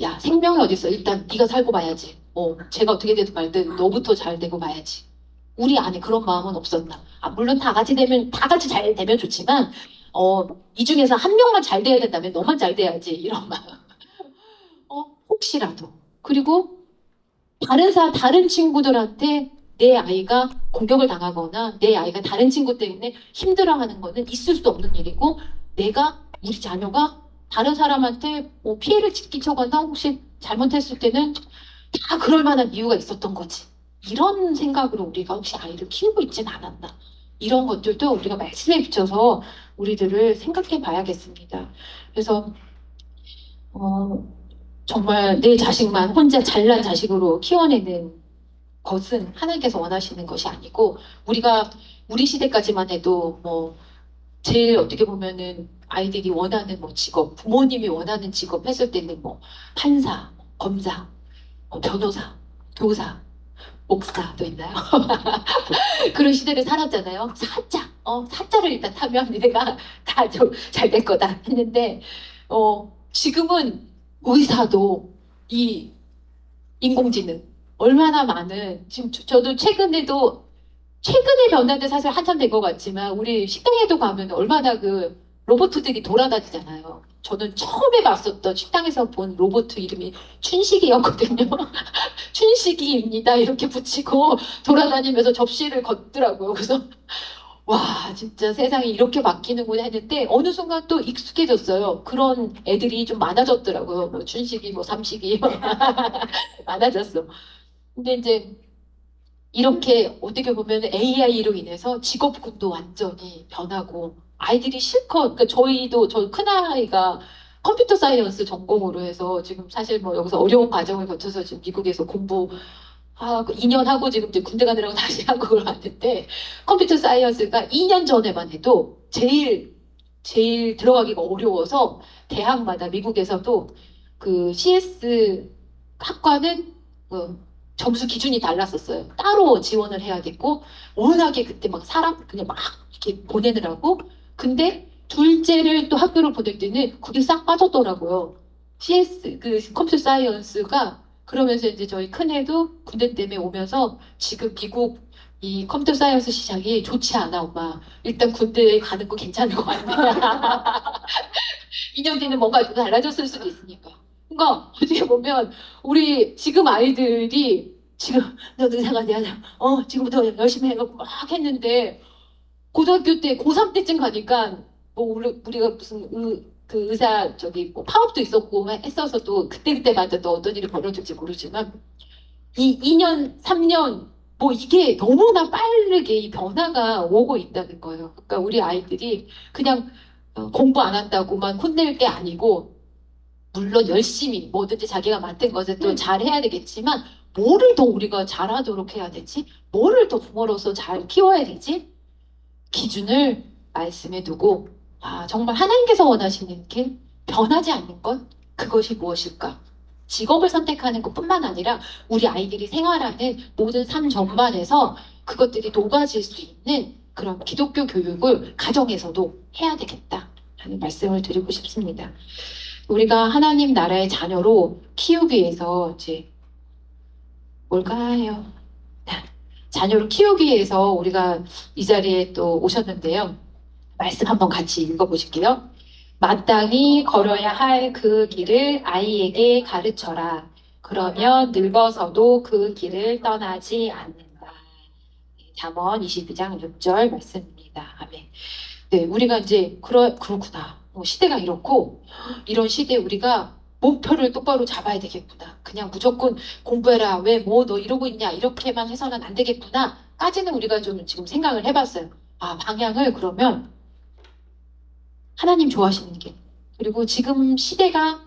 야, 생명이 어딨어? 일단 네가 살고 봐야지. 제가 어떻게 되든 말든 너부터 잘 되고 봐야지. 우리 안에 그런 마음은 없었나? 물론 다 같이 잘 되면 좋지만 이 중에서 한 명만 잘 돼야 된다면 너만 잘 돼야지 이런 마음. 혹시라도. 그리고 다른 친구들한테 내 아이가 공격을 당하거나 내 아이가 다른 친구 때문에 힘들어하는 거는 있을 수도 없는 일이고 우리 자녀가 다른 사람한테 뭐 피해를 끼쳐거나 혹시 잘못했을 때는 다 그럴 만한 이유가 있었던 거지. 이런 생각으로 우리가 혹시 아이를 키우고 있진 않았나. 이런 것들도 우리가 말씀에 비춰서 우리들을 생각해 봐야겠습니다. 그래서 어, 정말 내 자식만 혼자 잘난 자식으로 키워내는 것은 하나님께서 원하시는 것이 아니고 우리 시대까지만 해도 뭐 제일 어떻게 보면은 아이들이 원하는 뭐 직업, 부모님이 원하는 직업 했을 때는 뭐 판사, 검사, 변호사, 교사, 목사도 있나요? 그런 시대를 살았잖아요. 사자를 일단 타면 내가 다 좀 잘 될 거다 했는데 지금은 의사도 이 인공지능 얼마나 많은 지금 저도 최근에 변화된 사실 한참 된 것 같지만 우리 식당에도 가면 얼마나 그 로봇들이 돌아다니잖아요. 저는 처음에 봤었던 식당에서 본 로봇 이름이 춘식이었거든요. 춘식이입니다. 이렇게 붙이고 돌아다니면서 접시를 걷더라고요. 그래서 와 진짜 세상이 이렇게 바뀌는구나 했는데 어느 순간 또 익숙해졌어요. 그런 애들이 좀 많아졌더라고요. 뭐 춘식이 뭐 삼식이 많아졌어. 근데 이제 이렇게 어떻게 보면 AI로 인해서 직업군도 완전히 변하고 아이들이 실컷 그러니까 저희 큰아이가 컴퓨터 사이언스 전공으로 해서 지금 사실 뭐 여기서 어려운 과정을 거쳐서 지금 미국에서 공부하고 2년 하고 지금 이제 군대 가느라고 다시 한국을 왔는데 컴퓨터 사이언스가 2년 전에만 해도 제일 들어가기가 어려워서 대학마다 미국에서도 그 CS 학과는 점수 기준이 달랐었어요. 따로 지원을 해야 됐고 워낙에 그때 막 사람 그냥 막 이렇게 보내느라고 근데 둘째를 또 학교를 보낼 때는 그게 싹 빠졌더라고요. CS 그 컴퓨터 사이언스가 그러면서 이제 저희 큰애도 군대 때문에 오면서 지금 미국 이 컴퓨터 사이언스 시장이 좋지 않아 엄마. 일단 군대에 가는 거 괜찮은 것 같아. 2년 뒤는 뭔가 좀 달라졌을 수도 있으니까. 그러니까 어떻게 보면 우리 지금 아이들이 지금 너 의사가 돼야 돼. 지금부터 열심히 해갖고 막 했는데 고등학교 때 고3 때쯤 가니까 뭐 우리가 무슨 그 의사 저기 뭐 파업도 있었고 했어서 또 그때마다 또 어떤 일이 벌어질지 모르지만 이 2년 3년 뭐 이게 너무나 빠르게 이 변화가 오고 있다는 거예요. 그러니까 우리 아이들이 그냥 공부 안 한다고만 혼낼 게 아니고 물론 열심히 뭐든지 자기가 맡은 것을 또 잘해야 되겠지만 뭐를 더 우리가 잘하도록 해야 되지? 뭐를 더 부모로서 잘 키워야 되지? 기준을 말씀해 두고 정말 하나님께서 원하시는 길 변하지 않는 것 그것이 무엇일까? 직업을 선택하는 것뿐만 아니라 우리 아이들이 생활하는 모든 삶 전반에서 그것들이 녹아질 수 있는 그런 기독교 교육을 가정에서도 해야 되겠다 하는 말씀을 드리고 싶습니다. 우리가 하나님 나라의 자녀로 키우기 위해서 이제 뭘까요? 자녀를 키우기 위해서 우리가 이 자리에 또 오셨는데요. 말씀 한번 같이 읽어보실게요. 마땅히 걸어야 할 그 길을 아이에게 가르쳐라. 그러면 늙어서도 그 길을 떠나지 않는다. 잠언 22장 6절 말씀입니다. 아멘. 네, 우리가 이제 그렇구나. 시대가 이렇고 이런 시대에 우리가 목표를 똑바로 잡아야 되겠구나. 그냥 무조건 공부해라. 왜 뭐 너 이러고 있냐. 이렇게만 해서는 안 되겠구나. 까지는 우리가 좀 지금 생각을 해봤어요. 아, 방향을 그러면 하나님 좋아하시는 게. 그리고 지금 시대가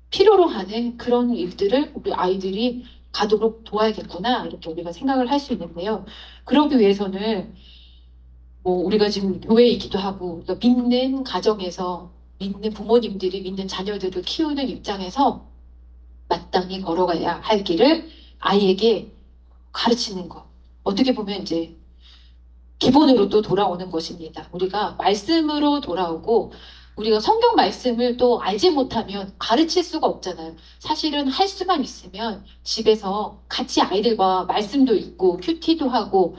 필요로 하는 그런 일들을 우리 아이들이 가도록 도와야겠구나. 이렇게 우리가 생각을 할 수 있는데요. 그러기 위해서는 뭐 우리가 지금 교회이기도 하고 우리가 믿는 가정에서 믿는 부모님들이 믿는 자녀들을 키우는 입장에서 마땅히 걸어가야 할 길을 아이에게 가르치는 것. 어떻게 보면 이제 기본으로 또 돌아오는 것입니다. 우리가 말씀으로 돌아오고 우리가 성경 말씀을 또 알지 못하면 가르칠 수가 없잖아요. 사실은 할 수만 있으면 집에서 같이 아이들과 말씀도 읽고 큐티도 하고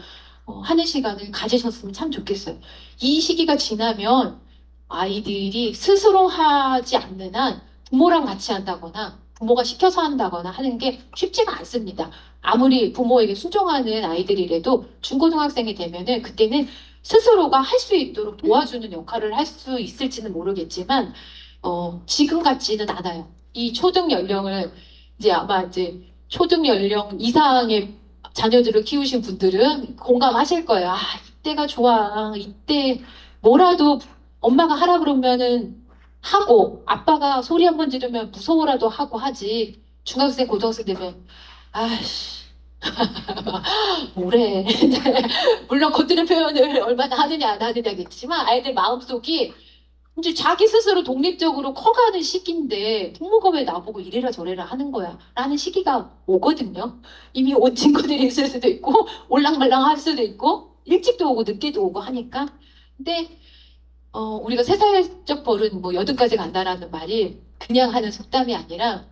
하는 시간을 가지셨으면 참 좋겠어요. 이 시기가 지나면 아이들이 스스로 하지 않는 한 부모랑 같이 한다거나 부모가 시켜서 한다거나 하는 게 쉽지가 않습니다. 아무리 부모에게 순종하는 아이들이라도 중고등학생이 되면은 그때는 스스로가 할 수 있도록 도와주는 역할을 할 수 있을지는 모르겠지만 지금 같지는 않아요. 이 초등 연령을 이제 아마 이제 초등 연령 이상의 자녀들을 키우신 분들은 공감하실 거예요. 아, 이때가 좋아. 이때 뭐라도 엄마가 하라 그러면은 하고 아빠가 소리 한 번 지르면 무서워라도 하고 하지. 중학생, 고등학생 되면 아씨 뭐래. 물론 겉으로 표현을 얼마나 하느냐 안 하느냐겠지만 아이들 마음속이 이제 자기 스스로 독립적으로 커가는 시기인데 부모가 왜 나보고 이래라 저래라 하는 거야 라는 시기가 오거든요. 이미 온 친구들이 있을 수도 있고 올랑말랑 할 수도 있고 일찍도 오고 늦게도 오고 하니까. 근데 우리가 3살적 벌은 뭐 여든까지 간다라는 말이 그냥 하는 속담이 아니라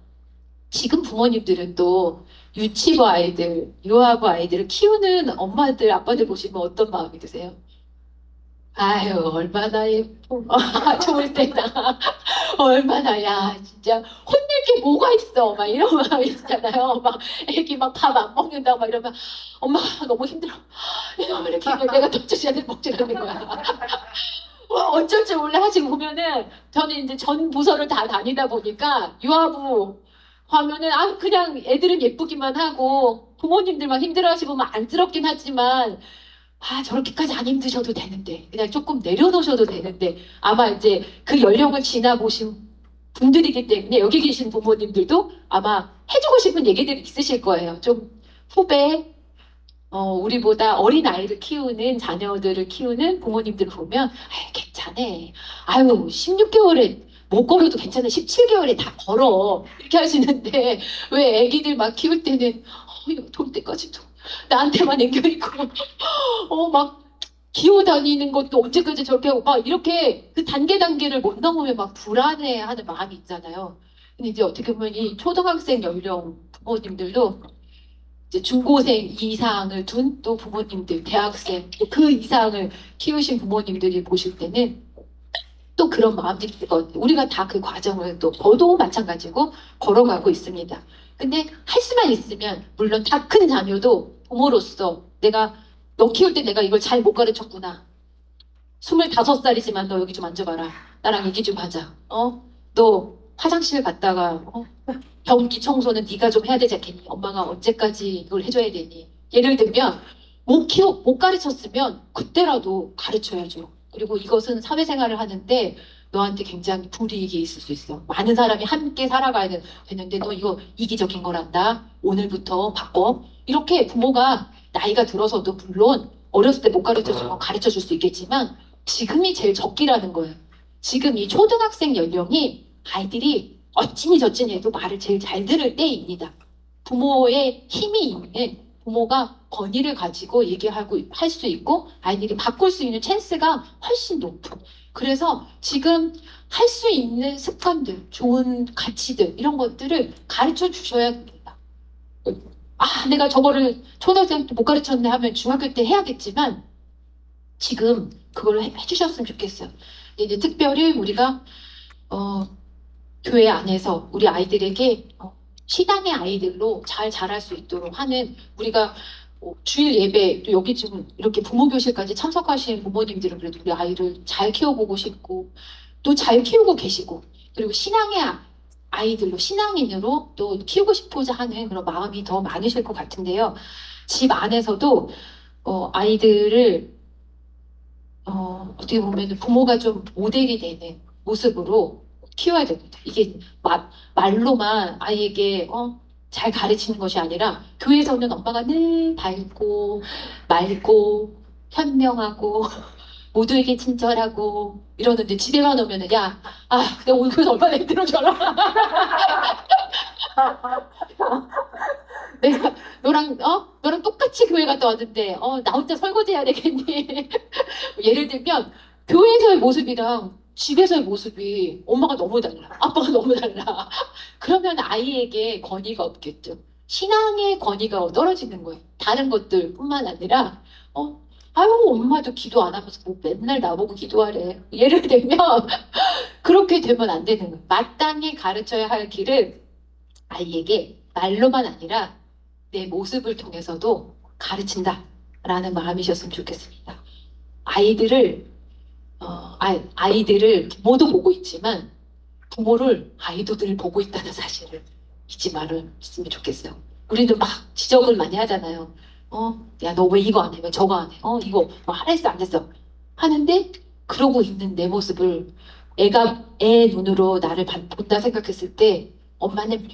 지금 부모님들은 또 유치부 아이들, 유아부 아이들을 키우는 엄마들, 아빠들 보시면 어떤 마음이 드세요? 아유, 얼마나 예뻐. 좋을 때다. 얼마나, 야, 진짜 혼낼 게 뭐가 있어. 막 이런 마음 있잖아요. 막 애기 막 밥 안 먹는다고 막 이러면 엄마가 너무 힘들어. 이러면 이렇게 내가 덮쳐줘야 돼 먹지라는 거야. 어쩔 줄 몰라. 지금 보면은 저는 이제 전 부서를 다 다니다 보니까 유아부 하면은 그냥 애들은 예쁘기만 하고 부모님들만 힘들어하시면 안쓰럽긴 하지만 저렇게까지 안 힘드셔도 되는데 그냥 조금 내려놓으셔도 되는데 아마 이제 그 연령을 지나보신 분들이기 때문에 여기 계신 부모님들도 아마 해주고 싶은 얘기들이 있으실 거예요. 좀 후배 우리보다 어린 아이를 키우는 자녀들을 키우는 부모님들을 보면 괜찮아. 아유 16개월에 못 걸어도 괜찮아. 17개월에 다 걸어. 이렇게 하시는데 왜 애기들 막 키울 때는 이거 돌 때까지도 나한테만 앵겨있고 막 기어다니는 것도 언제까지 저렇게 하고 막 이렇게 그 단계를 못 넘으면 막 불안해하는 마음이 있잖아요. 근데 이제 어떻게 보면 이 초등학생 연령 부모님들도 이제 중고생 이상을 둔 또 부모님들, 대학생 또 그 이상을 키우신 부모님들이 보실 때는 또 그런 마음들이 있을 것 같아요. 우리가 다 그 과정을 또 저도 마찬가지고 걸어가고 있습니다. 근데 할 수만 있으면 물론 다 큰 자녀도 부모로서 내가 너 키울 때 내가 이걸 잘 못 가르쳤구나. 25살이지만 너 여기 좀 앉아봐라. 나랑 얘기 좀 하자. 너 화장실 갔다가 변기 청소는 네가 좀 해야 되지 않겠니? 엄마가 언제까지 이걸 해줘야 되니? 예를 들면 못 가르쳤으면 그때라도 가르쳐야죠. 그리고 이것은 사회생활을 하는데 너한테 굉장히 불이익이 있을 수 있어. 많은 사람이 함께 살아가야 되는데 너 이거 이기적인 거란다. 오늘부터 바꿔. 이렇게 부모가 나이가 들어서도 물론 어렸을 때 못 가르쳐주면 가르쳐줄 수 있겠지만 지금이 제일 적기라는 거예요. 지금 이 초등학생 연령이 아이들이 어찌니 저찌니 해도 말을 제일 잘 들을 때입니다. 부모의 힘이 있는 부모가 권위를 가지고 얘기하고 할 수 있고 아이들이 바꿀 수 있는 찬스가 훨씬 높은. 그래서 지금 할 수 있는 습관들, 좋은 가치들 이런 것들을 가르쳐 주셔야 됩니다. 내가 저거를 초등학생 때 못 가르쳤네 하면 중학교 때 해야겠지만 지금 그걸 해주셨으면 좋겠어요. 이제 특별히 우리가 교회 안에서 우리 아이들에게 신앙의 아이들로 잘 자랄 수 있도록 하는 우리가 주일 예배 또 여기 지금 이렇게 부모 교실까지 참석하신 부모님들은 그래도 우리 아이를 잘 키워보고 싶고 또 잘 키우고 계시고 그리고 신앙의 아이들로 신앙인으로 또 키우고 싶고자 하는 그런 마음이 더 많으실 것 같은데요. 집 안에서도 아이들을 어떻게 보면 부모가 좀 모델이 되는 모습으로 키워야 됩니다. 이게 말로만 아이에게 잘 가르치는 것이 아니라 교회에서는 엄마가 늘 밝고 맑고 현명하고 모두에게 친절하고 이러는데 집에만 오면은 내가 오늘 교회에서 얼마나 힘들어져라. 내가 너랑 똑같이 교회 갔다 왔는데 나 혼자 설거지 해야 되겠니? 예를 들면 교회에서의 모습이랑 집에서의 모습이 엄마가 너무 달라. 아빠가 너무 달라. 그러면 아이에게 권위가 없겠죠. 신앙의 권위가 떨어지는 거예요. 다른 것들뿐만 아니라 아유 엄마도 기도 안 하면서 뭐 맨날 나보고 기도하래. 예를 들면 그렇게 되면 안 되는 거예요. 마땅히 가르쳐야 할 길을 아이에게 말로만 아니라 내 모습을 통해서도 가르친다라는 마음이셨으면 좋겠습니다. 아이들을 부모도 보고 있지만 부모를 아이도 늘 보고 있다는 사실을 잊지 말았으면 좋겠어요. 우리도 막 지적을 많이 하잖아요. 야, 너 왜 이거 안 해? 왜 저거 안 해? 이거 뭐 하라 했어, 안 했어? 하는데 그러고 있는 내 모습을 애 눈으로 나를 본다 생각했을 때 엄마는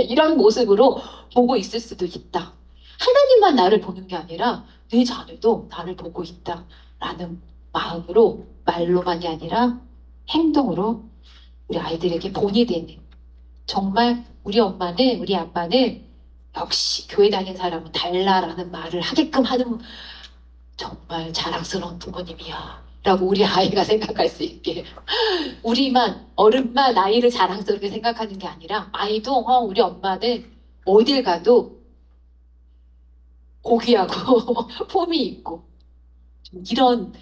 이런 모습으로 보고 있을 수도 있다. 하나님만 나를 보는 게 아니라 내 자녀도 나를 보고 있다라는 마음으로 말로만이 아니라 행동으로 우리 아이들에게 본이 되는 정말 우리 엄마는 우리 아빠는 역시 교회 다닌 사람은 달라라는 말을 하게끔 하는 정말 자랑스러운 부모님이야 라고 우리 아이가 생각할 수 있게 어른만 아이를 자랑스럽게 생각하는 게 아니라 아이도 우리 엄마는 어딜 가도 고귀하고 폼이 있고 이런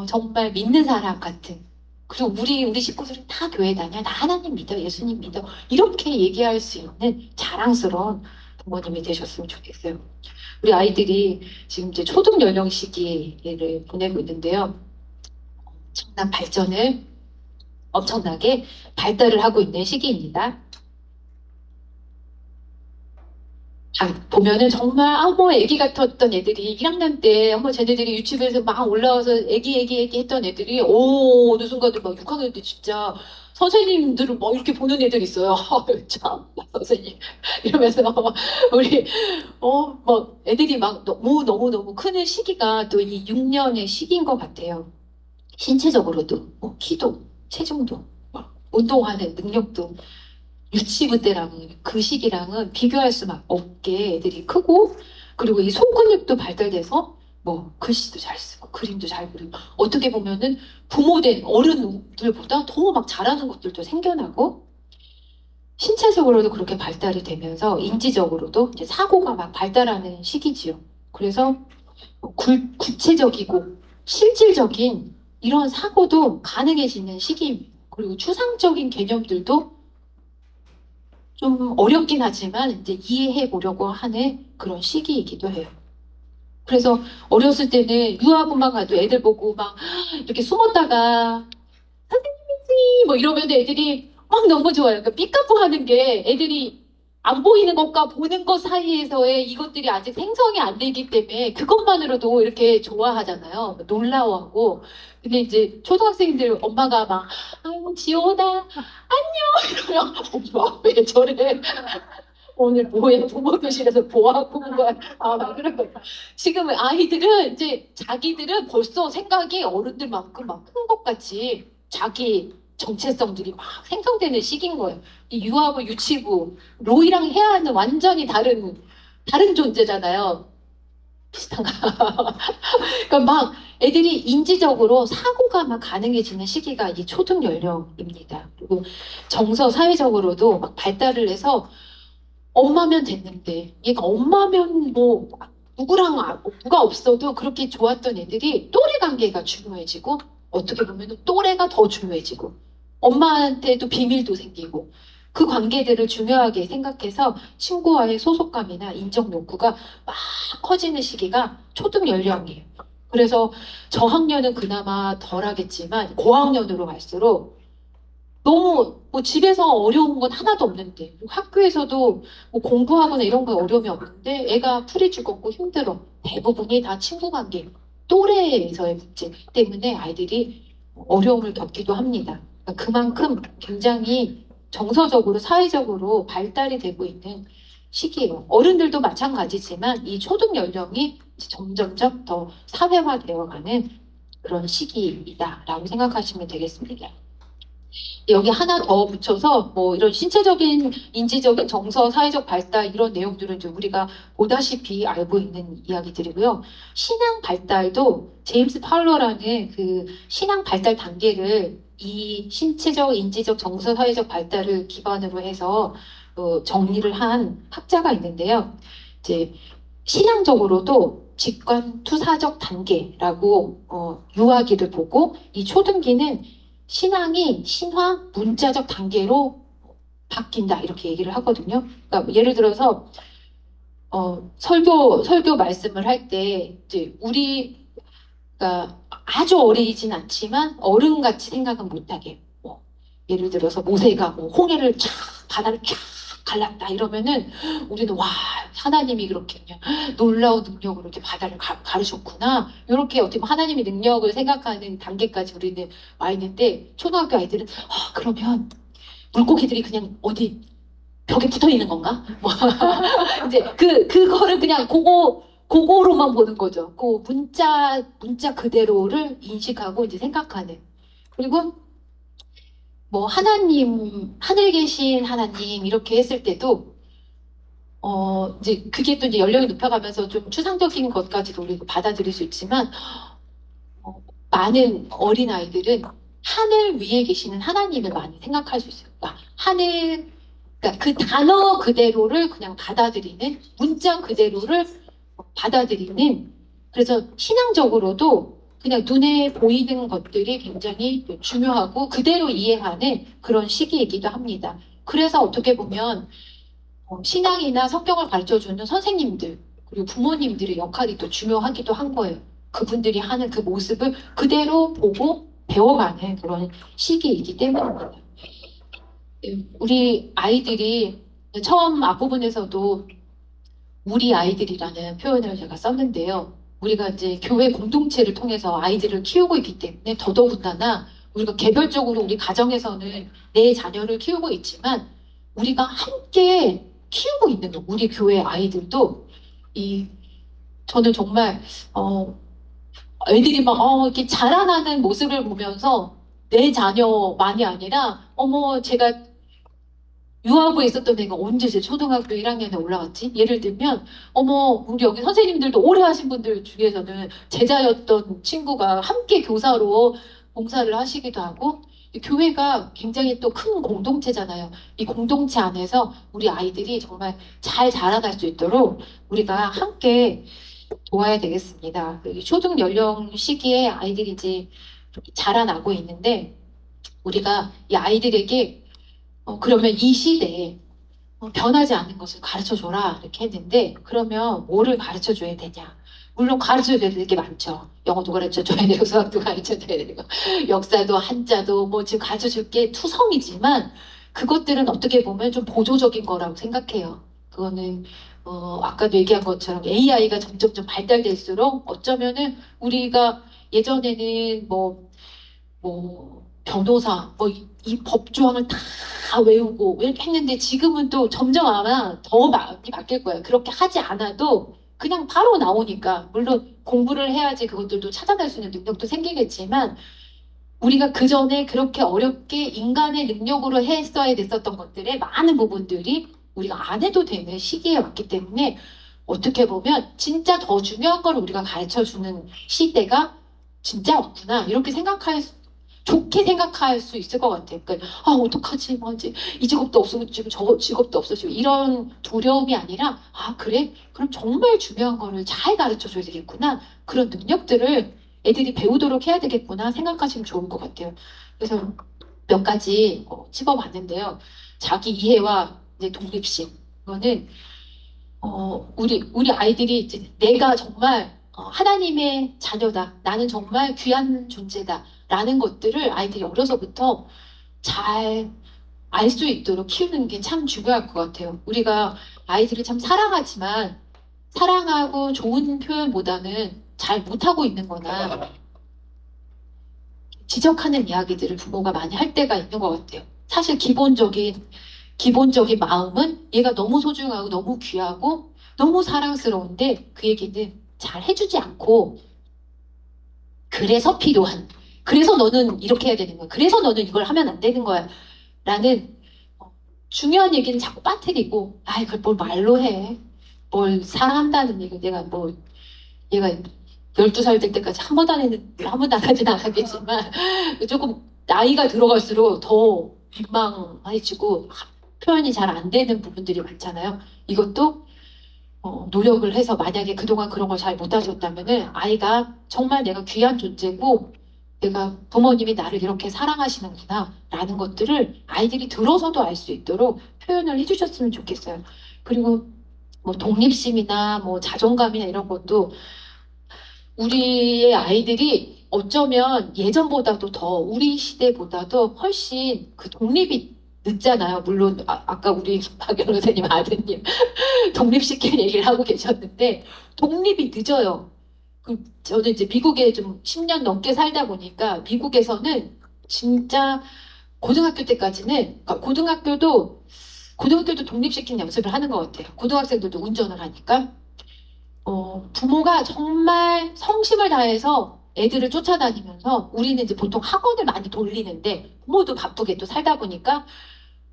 정말 믿는 사람 같은 그리고 우리 식구들은 다 교회 다녀 나 하나님 믿어 예수님 믿어 이렇게 얘기할 수 있는 자랑스러운 부모님이 되셨으면 좋겠어요. 우리 아이들이 지금 이제 초등 연령 시기를 보내고 있는데요. 엄청나게 발달을 하고 있는 시기입니다. 보면은 정말 뭐 애기 같았던 애들이 1학년 때 쟤네들이 유치부에서 막 올라와서 애기 했던 애들이 어느 순간에 막 6학년 때 진짜 선생님들을 막 이렇게 보는 애들 있어요. 참 선생님 이러면서 우리 막 애들이 막 너무 크는 시기가 또 이 6년의 시기인 것 같아요. 신체적으로도 키도 체중도 운동하는 능력도 유치부 때랑은 그 시기랑은 비교할 수만 없게 애들이 크고 그리고 이 손근육도 발달돼서 글씨도 잘 쓰고 그림도 잘 그리고 어떻게 보면은 부모된 어른들보다 더 막 잘하는 것들도 생겨나고 신체적으로도 그렇게 발달이 되면서 인지적으로도 이제 사고가 막 발달하는 시기지요. 그래서 구체적이고 실질적인 이런 사고도 가능해지는 시기입니다. 그리고 추상적인 개념들도 좀 어렵긴 하지만 이제 이해해 보려고 하는 그런 시기이기도 해요. 그래서 어렸을 때는 유아부만 가도 애들 보고 막 이렇게 숨었다가 선생님이지 이러면 애들이 막 너무 좋아요. 그러니까 삐까부 하는 게 애들이 안 보이는 것과 보는 것 사이에서의 이것들이 아직 생성이 안 되기 때문에 그것만으로도 이렇게 좋아하잖아요. 놀라워하고. 근데 이제 초등학생들 엄마가 막 아유 지호다 안녕 이러면 엄마 왜 저래 오늘 뭐야 부모교실에서 뭐하고 온 거야 막 그런 거 지금 아이들은 이제 자기들은 벌써 생각이 어른들만큼 막 큰 것 같이 자기 정체성들이 막 생성되는 시기인 거예요. 이 유아부, 유치부, 로이랑 해야 하는 완전히 다른 존재잖아요. 비슷한가? 그러니까 막 애들이 인지적으로 사고가 막 가능해지는 시기가 이 초등 연령입니다. 그리고 사회적으로도 막 발달을 해서 엄마면 됐는데 얘가 엄마면 누가 없어도 그렇게 좋았던 애들이 또래 관계가 중요해지고 어떻게 보면 또래가 더 중요해지고 엄마한테도 비밀도 생기고 그 관계들을 중요하게 생각해서 친구와의 소속감이나 인정 욕구가 막 커지는 시기가 초등 연령이에요. 그래서 저학년은 그나마 덜 하겠지만 고학년으로 갈수록 너무 뭐 집에서 어려운 건 하나도 없는데 그리고 학교에서도 뭐 공부하거나 이런 거에 어려움이 없는데 애가 풀이 죽었고 힘들어. 대부분이 다 친구 관계, 또래에서의 문제 때문에 아이들이 어려움을 겪기도 합니다. 그러니까 그만큼 굉장히 정서적으로 사회적으로 발달이 되고 있는 시기예요. 어른들도 마찬가지지만 이 초등 연령이 점점점 더 사회화되어가는 그런 시기이다라고 생각하시면 되겠습니다. 여기 하나 더 붙여서 뭐 이런 신체적인, 인지적인, 정서, 사회적 발달 이런 내용들은 좀 우리가 보다시피 알고 있는 이야기들이고요. 신앙 발달도 제임스 팔러라는 그 신앙 발달 단계를 이 신체적, 인지적, 정서, 사회적 발달을 기반으로 해서 정리를 한 학자가 있는데요. 이제 신앙적으로도 직관 투사적 단계라고 유아기를 보고 이 초등기는 신앙이 신화 문자적 단계로 바뀐다 이렇게 얘기를 하거든요. 그러니까 예를 들어서 설교 말씀을 할 때 이제 우리가 아주 어리진 않지만 어른같이 생각은 못하게 예를 들어서 모세가 뭐 홍해를 쫙 바다를 쫙 갈랐다 이러면은 우리는 와 하나님이 그렇게 그냥 놀라운 능력으로 이렇게 바다를 가르셨구나 이렇게 어떻게 보면 하나님의 능력을 생각하는 단계까지 우리는 와 있는데 초등학교 아이들은 그러면 물고기들이 그냥 어디 벽에 붙어 있는 건가? 뭐 이제 그거를 그냥 그거로만 보는 거죠. 그 문자 그대로를 인식하고 이제 생각하는. 그리고 뭐 하나님, 하늘 계신 하나님 이렇게 했을 때도 이제 그게 또 이제 연령이 높아가면서 좀 추상적인 것까지도 우리가 받아들일 수 있지만 많은 어린 아이들은 하늘 위에 계시는 하나님을 많이 생각할 수 있어요. 그러니까 그 단어 그대로를 그냥 받아들이는 문장 그대로를 받아들이는 그래서 신앙적으로도 그냥 눈에 보이는 것들이 굉장히 중요하고 그대로 이해하는 그런 시기이기도 합니다. 그래서 어떻게 보면 신앙이나 성경을 가르쳐주는 선생님들 그리고 부모님들의 역할이 또 중요하기도 한 거예요. 그분들이 하는 그 모습을 그대로 보고 배워가는 그런 시기이기 때문입니다. 우리 아이들이 처음 앞부분에서도 우리 아이들이라는 표현을 제가 썼는데요. 우리가 이제 교회 공동체를 통해서 아이들을 키우고 있기 때문에 더더군다나 우리가 개별적으로 우리 가정에서는 내 자녀를 키우고 있지만 우리가 함께 키우고 있는 거. 우리 교회 아이들도 저는 정말 애들이 막 이렇게 자라나는 모습을 보면서 내 자녀만이 아니라 제가 유아부에 있었던 애가 언제 제 초등학교 1학년에 올라갔지? 예를 들면 우리 여기 선생님들도 오래 하신 분들 중에서는 제자였던 친구가 함께 교사로 봉사를 하시기도 하고 교회가 굉장히 또 큰 공동체잖아요. 이 공동체 안에서 우리 아이들이 정말 잘 자라날 수 있도록 우리가 함께 도와야 되겠습니다. 초등 연령 시기에 아이들이 이제 자라나고 있는데 우리가 이 아이들에게 그러면 이 시대에 변하지 않는 것을 가르쳐줘라 이렇게 했는데 그러면 뭐를 가르쳐줘야 되냐? 물론 가르쳐줘야 될 게 많죠. 영어도 가르쳐줘야 되고 수학도 가르쳐줘야 되고 역사도 한자도 뭐 지금 가르쳐줄 게 투성이지만 그것들은 어떻게 보면 좀 보조적인 거라고 생각해요. 그거는 아까도 얘기한 것처럼 AI가 점점 좀 발달될수록 어쩌면은 우리가 예전에는 뭐 변호사 이 법조항을 다 외우고 이렇게 했는데 지금은 또 점점 아마 더 많이 바뀔 거예요. 그렇게 하지 않아도 그냥 바로 나오니까 물론 공부를 해야지 그것들도 찾아낼 수 있는 능력도 생기겠지만 우리가 그 전에 그렇게 어렵게 인간의 능력으로 했어야 됐었던 것들의 많은 부분들이 우리가 안 해도 되는 시기에 왔기 때문에 어떻게 보면 진짜 더 중요한 걸 우리가 가르쳐주는 시대가 진짜 왔구나 이렇게 좋게 생각할 수 있을 것 같아요. 그러니까 어떡하지? 뭐 이제 이 직업도 없어지고 지금 저 직업도 없어지고 이런 두려움이 아니라 그래? 그럼 정말 중요한 거를 잘 가르쳐줘야 되겠구나. 그런 능력들을 애들이 배우도록 해야 되겠구나 생각하시면 좋을 것 같아요. 그래서 몇 가지 찝어봤는데요. 자기 이해와 이제 독립심. 이거는 우리 아이들이 이제 내가 정말 하나님의 자녀다. 나는 정말 귀한 존재다. 라는 것들을 아이들이 어려서부터 잘 알 수 있도록 키우는 게 참 중요할 것 같아요. 우리가 아이들을 참 사랑하지만 사랑하고 좋은 표현보다는 잘 못하고 있는 거나 지적하는 이야기들을 부모가 많이 할 때가 있는 것 같아요. 사실 기본적인 마음은 얘가 너무 소중하고 너무 귀하고 너무 사랑스러운데 그 얘기는 잘 해주지 않고 그래서 필요한, 그래서 너는 이렇게 해야 되는 거야. 그래서 너는 이걸 하면 안 되는 거야. 라는 중요한 얘기는 자꾸 빠뜨리고, 아, 이걸 뭘 말로 해. 뭘 사랑한다는 얘기, 얘가 12살 될 때까지 한 번도 안 하진 않았겠지만, 조금 나이가 들어갈수록 더 민망해지고, 표현이 잘 안 되는 부분들이 많잖아요. 이것도 노력을 해서 만약에 그동안 그런 걸 잘 못하셨다면은 아이가 정말 내가 귀한 존재고 내가 부모님이 나를 이렇게 사랑하시는구나 라는 것들을 아이들이 들어서도 알 수 있도록 표현을 해주셨으면 좋겠어요. 그리고 뭐 독립심이나 뭐 자존감이나 이런 것도 우리의 아이들이 어쩌면 예전보다도 더 우리 시대보다도 훨씬 그 독립이 늦잖아요. 물론 까 우리 박연호 선생님 아드님 독립시킬 얘기를 하고 계셨는데 독립이 늦어요. 저는 이제 미국에 좀 10년 넘게 살다 보니까 미국에서는 진짜 고등학교 때까지는 그러니까 고등학교도 독립시키는 연습을 하는 것 같아요. 고등학생들도 운전을 하니까 부모가 정말 성심을 다해서 애들을 쫓아다니면서 우리는 이제 보통 학원을 많이 돌리는데 부모도 바쁘게 또 살다 보니까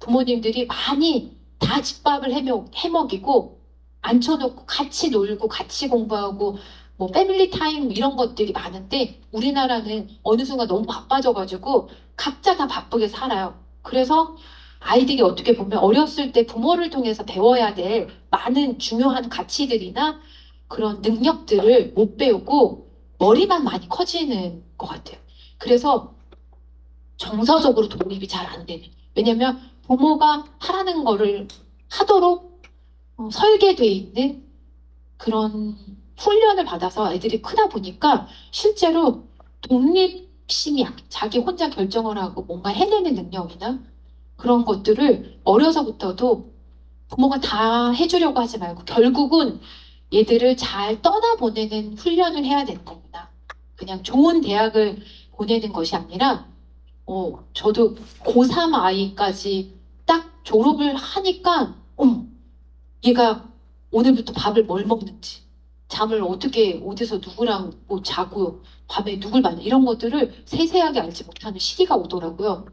부모님들이 많이 다 집밥을 해먹이고 앉혀놓고 같이 놀고 같이 공부하고 뭐 패밀리 타임 이런 것들이 많은데 우리나라는 어느 순간 너무 바빠져가지고 각자 다 바쁘게 살아요. 그래서 아이들이 어떻게 보면 어렸을 때 부모를 통해서 배워야 될 많은 중요한 가치들이나 그런 능력들을 못 배우고 머리만 많이 커지는 것 같아요. 그래서 정서적으로 독립이 잘 안 되는. 왜냐면 부모가 하라는 거를 하도록 설계돼 있는 그런 훈련을 받아서 애들이 크다 보니까 실제로 독립심이 자기 혼자 결정을 하고 뭔가 해내는 능력이나 그런 것들을 어려서부터도 부모가 다 해주려고 하지 말고 결국은 얘들을 잘 떠나보내는 훈련을 해야 되는 겁니다. 그냥 좋은 대학을 보내는 것이 아니라 저도 고3 아이까지 딱 졸업을 하니까 얘가 오늘부터 밥을 뭘 먹는지 잠을 어떻게 어디서 누구랑 뭐 자고 밤에 누굴 만나 이런 것들을 세세하게 알지 못하는 시기가 오더라고요.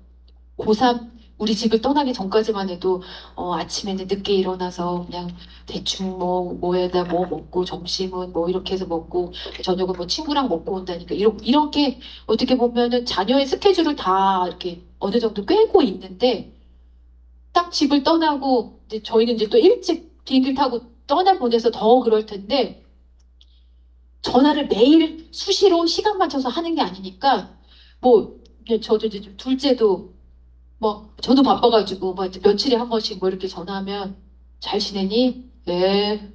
고3 우리 집을 떠나기 전까지만 해도 아침에는 늦게 일어나서 그냥 대충 뭐에다 뭐 먹고 점심은 뭐 이렇게 해서 먹고 저녁은 뭐 친구랑 먹고 온다니까 이렇게 어떻게 보면은 자녀의 스케줄을 다 이렇게 어느 정도 꿰고 있는데 딱 집을 떠나고 이제 저희는 이제 또 일찍 비행기를 타고 떠나보내서 더 그럴 텐데 전화를 매일 수시로 시간 맞춰서 하는 게 아니니까 뭐 저도 이제 둘째도 뭐 저도 바빠가지고 뭐 며칠에 한 번씩 뭐 이렇게 전화하면 잘 지내니? 네.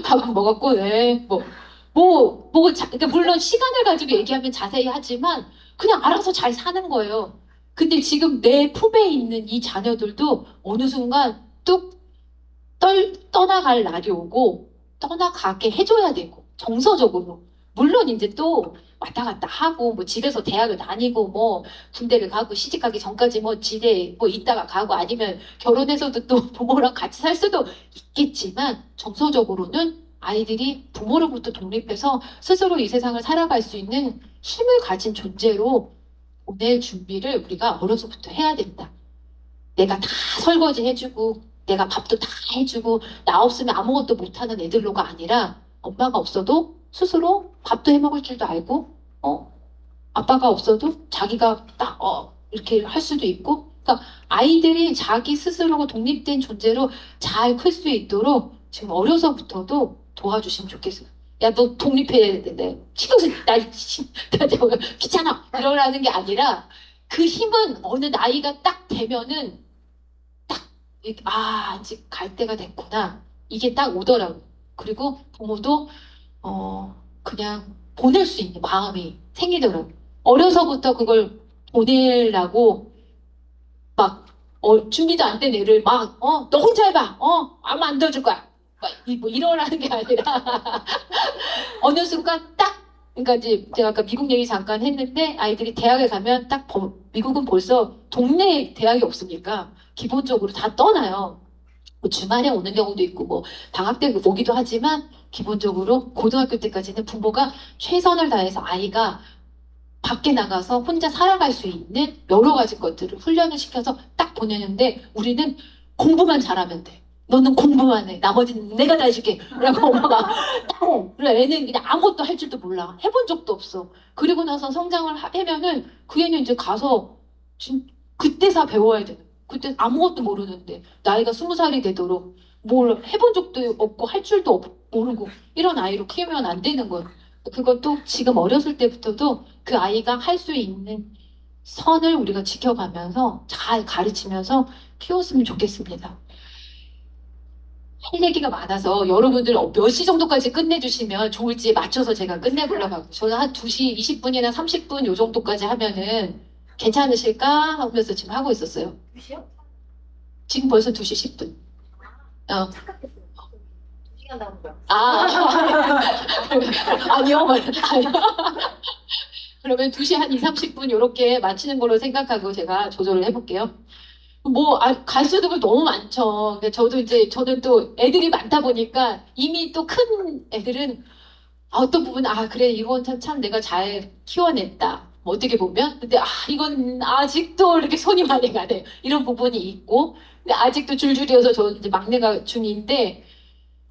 밥은 먹었고 네. 그러니까 물론 시간을 가지고 얘기하면 자세히 하지만 그냥 알아서 잘 사는 거예요. 근데 지금 내 품에 있는 이 자녀들도 어느 순간 뚝 떠나갈 날이 오고 떠나가게 해줘야 되고 정서적으로 물론 이제 또 왔다 갔다 하고 뭐 집에서 대학을 다니고 뭐 군대를 가고 시집 가기 전까지 뭐 지대 뭐 있다가 가고 아니면 결혼해서도 또 부모랑 같이 살 수도 있겠지만 정서적으로는 아이들이 부모로부터 독립해서 스스로 이 세상을 살아갈 수 있는 힘을 가진 존재로 보낼 준비를 우리가 어려서부터 해야 된다. 내가 다 설거지 해주고 내가 밥도 다 해주고 나 없으면 아무것도 못하는 애들로가 아니라 엄마가 없어도 스스로 밥도 해먹을 줄도 알고 아빠가 없어도 자기가 딱 이렇게 할 수도 있고 그러니까 아이들이 자기 스스로가 독립된 존재로 잘 클 수 있도록 지금 어려서부터도 도와주시면 좋겠어요. 야, 너 독립해야 되는데 신경 쓰지 나 귀찮아 이러라는 게 아니라 그 힘은 어느 나이가 딱 되면은 이제 갈 때가 됐구나. 이게 딱 오더라고요. 그리고 부모도, 그냥 보낼 수 있는 마음이 생기더라고요. 어려서부터 그걸 보내려고 막 준비도 안 된 애를 막 너 혼자 해봐 아무 안 도와줄 거야 뭐 이러라는 게 아니라 어느 순간 딱 그러니까 이제 제가 아까 미국 얘기 잠깐 했는데 아이들이 대학에 가면 딱 미국은 벌써 동네에 대학이 없으니까 기본적으로 다 떠나요. 뭐 주말에 오는 경우도 있고 뭐 방학 때 오기도 하지만 기본적으로 고등학교 때까지는 부모가 최선을 다해서 아이가 밖에 나가서 혼자 살아갈 수 있는 여러 가지 것들을 훈련을 시켜서 딱 보내는데 우리는 공부만 잘하면 돼. 너는 공부만 해. 나머지는 내가 다 해줄게. 라고 엄마가 딱 해. 그래 애는 그냥 아무것도 할 줄도 몰라. 해본 적도 없어. 그리고 나서 성장을 하면은 그 애는 이제 가서 그때서 배워야 되는 거야. 그때 아무것도 모르는데 나이가 20살이 되도록 뭘 해본 적도 없고 할 줄도 모르고 이런 아이로 키우면 안 되는 거예요. 그것도 지금 어렸을 때부터도 그 아이가 할 수 있는 선을 우리가 지켜가면서 잘 가르치면서 키웠으면 좋겠습니다. 할 얘기가 많아서 여러분들 몇 시 정도까지 끝내주시면 좋을지 맞춰서 제가 끝내보려고 하고 저는 한 2시 20분이나 30분 요 정도까지 하면은 괜찮으실까 하면서 지금 하고 있었어요. 2시요? 지금 벌써 2시 10분. 착각했어요. 2시간 남은 거야. 아니요. 그러면 2시 한 2, 30분 이렇게 마치는 걸로 생각하고 제가 조절을 해볼게요. 갈수록은 너무 많죠. 근데 저는 또 애들이 많다 보니까 이미 또 큰 애들은 어떤 부분, 그래, 이건 참 내가 잘 키워냈다. 뭐 어떻게 보면. 근데, 이건 아직도 이렇게 손이 많이 가네. 이런 부분이 있고. 근데 아직도 줄줄이어서 저 이제 막내가 중2인데,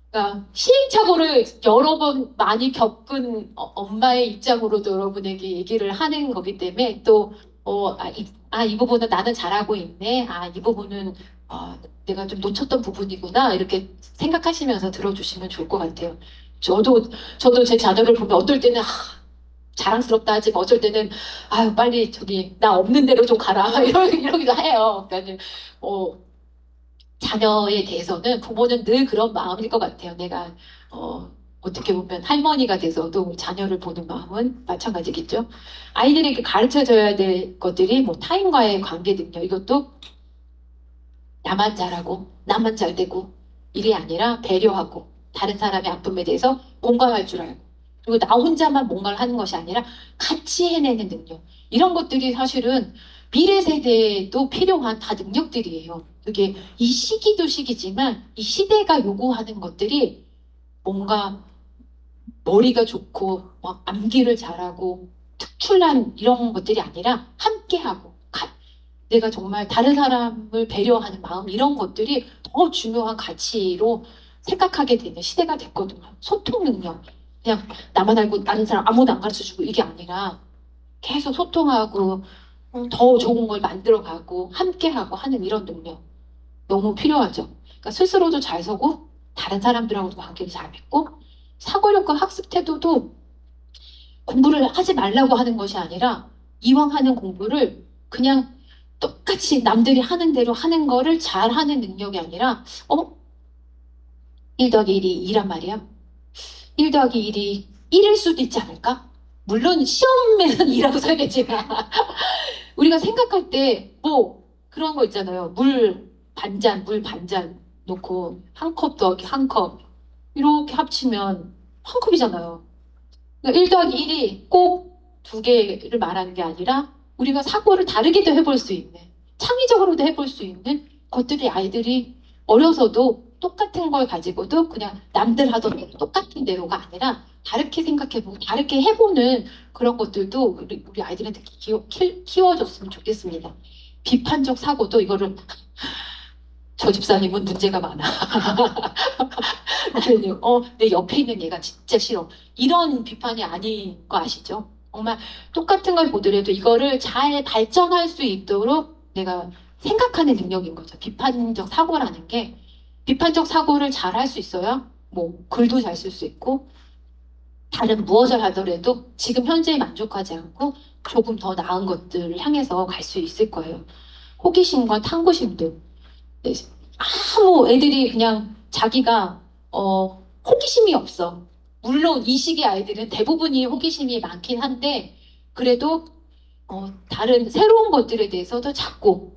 그러니까 시행착오를 여러 번 많이 겪은 엄마의 입장으로도 여러분에게 얘기를 하는 거기 때문에 또, 이 부분은 나는 잘하고 있네. 이 부분은 내가 좀 놓쳤던 부분이구나. 이렇게 생각하시면서 들어주시면 좋을 것 같아요. 저도 제 자녀를 보면 어떨 때는 자랑스럽다 하지만 어쩔 때는 빨리 나 없는 대로 좀 가라 이러기도 해요. 그러니까 자녀에 대해서는 부모는 늘 그런 마음일 것 같아요. 내가 어떻게 보면 할머니가 돼서도 자녀를 보는 마음은 마찬가지겠죠. 아이들에게 가르쳐줘야 될 것들이 뭐 타인과의 관계 능력 이것도 나만 잘하고 나만 잘 되고 일이 아니라 배려하고 다른 사람의 아픔에 대해서 공감할 줄 알고 그리고 나 혼자만 뭔가를 하는 것이 아니라 같이 해내는 능력 이런 것들이 사실은 미래 세대에도 필요한 다 능력들이에요. 그게 이 시기도 시기지만 이 시대가 요구하는 것들이 뭔가 머리가 좋고 막 암기를 잘하고 특출난 이런 것들이 아니라 함께하고 내가 정말 다른 사람을 배려하는 마음 이런 것들이 더 중요한 가치로 생각하게 되는 시대가 됐거든요. 소통 능력. 그냥 나만 알고 다른 사람 아무도 안 가르쳐주고 이게 아니라 계속 소통하고 더 좋은 걸 만들어가고 함께하고 하는 이런 능력 너무 필요하죠. 그러니까 스스로도 잘 서고 다른 사람들하고도 관계를 잘 맺고 사고력과 학습 태도도 공부를 하지 말라고 하는 것이 아니라 이왕 하는 공부를 그냥 똑같이 남들이 하는 대로 하는 거를 잘하는 능력이 아니라 1 더하기 1이 2란 말이야. 1 더하기 1이 1일 수도 있지 않을까? 물론 시험에는 2라고 써야겠지만 우리가 생각할 때 뭐 그런 거 있잖아요. 물 반잔 놓고 한 컵 더하기 한 컵 이렇게 합치면 한 컵이잖아요. 그러니까 1 더하기 1이 꼭 2개를 말하는 게 아니라 우리가 사고를 다르게도 해볼 수 있는 창의적으로도 해볼 수 있는 것들이 아이들이 어려서도 똑같은 걸 가지고도 그냥 남들 하던 대로 똑같은 대로가 아니라 다르게 생각해보고 다르게 해보는 그런 것들도 우리 아이들한테 키워줬으면 좋겠습니다. 비판적 사고도 이거를 저 집사님은 문제가 많아. 나는 내 옆에 있는 얘가 진짜 싫어. 이런 비판이 아닌 거 아시죠? 정말 똑같은 걸 보더라도 이거를 잘 발전할 수 있도록 내가 생각하는 능력인 거죠. 비판적 사고라는 게 비판적 사고를 잘 할 수 있어야 뭐 글도 잘 쓸 수 있고 다른 무엇을 하더라도 지금 현재에 만족하지 않고 조금 더 나은 것들을 향해서 갈 수 있을 거예요. 호기심과 탐구심도 아무 애들이 그냥 자기가 호기심이 없어. 물론 이 시기 아이들은 대부분이 호기심이 많긴 한데 그래도 다른 새로운 것들에 대해서도 자꾸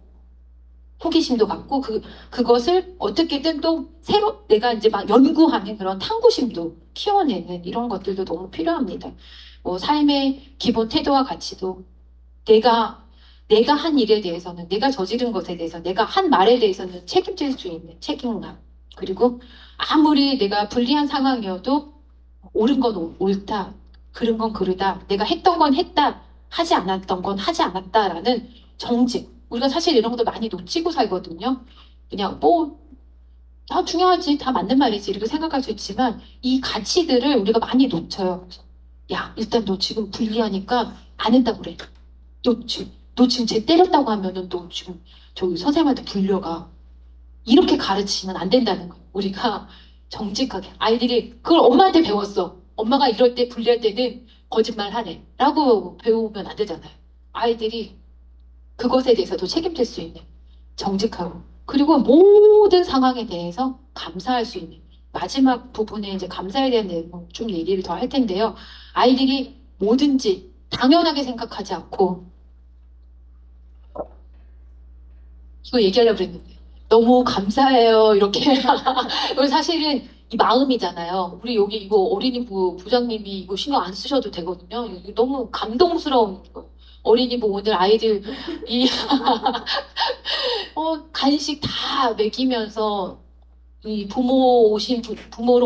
호기심도 갖고 그것을 어떻게든 또 새로 내가 이제 막 연구하는 그런 탐구심도 키워내는 이런 것들도 너무 필요합니다. 삶의 기본 태도와 가치도 내가 한 일에 대해서는 내가 저지른 것에 대해서 내가 한 말에 대해서는 책임질 수 있는 책임감 그리고 아무리 내가 불리한 상황이어도 옳은 건 옳다 그른 건 그르다 내가 했던 건 했다 하지 않았던 건 하지 않았다라는 정직 우리가 사실 이런 것도 많이 놓치고 살거든요. 그냥 다 중요하지 다 맞는 말이지 이렇게 생각할 수 있지만 이 가치들을 우리가 많이 놓쳐요. 그래서 야 일단 너 지금 불리하니까 안 했다고 그래. 너 지금 쟤 때렸다고 하면은 너 지금 저기 선생님한테 불려가. 이렇게 가르치면 안 된다는 거예요. 우리가 정직하게. 아이들이 그걸 엄마한테 배웠어. 엄마가 이럴 때 불리할 때는 거짓말 하래. 라고 배우면 안 되잖아요. 아이들이 그것에 대해서도 책임질 수 있는 정직하고 그리고 모든 상황에 대해서 감사할 수 있는 마지막 부분에 이제 감사에 대한 내용 좀 얘기를 더 할 텐데요. 아이들이 뭐든지 당연하게 생각하지 않고 이거 얘기하려고 그랬는데 너무 감사해요 이렇게 이거 사실은 이 마음이잖아요. 우리 여기 이거 어린이부 부장님이 이거 신경 안 쓰셔도 되거든요. 이거 너무 감동스러운 거. 어린이부 오늘 아이들 이 간식 다 먹이면서 이 부모로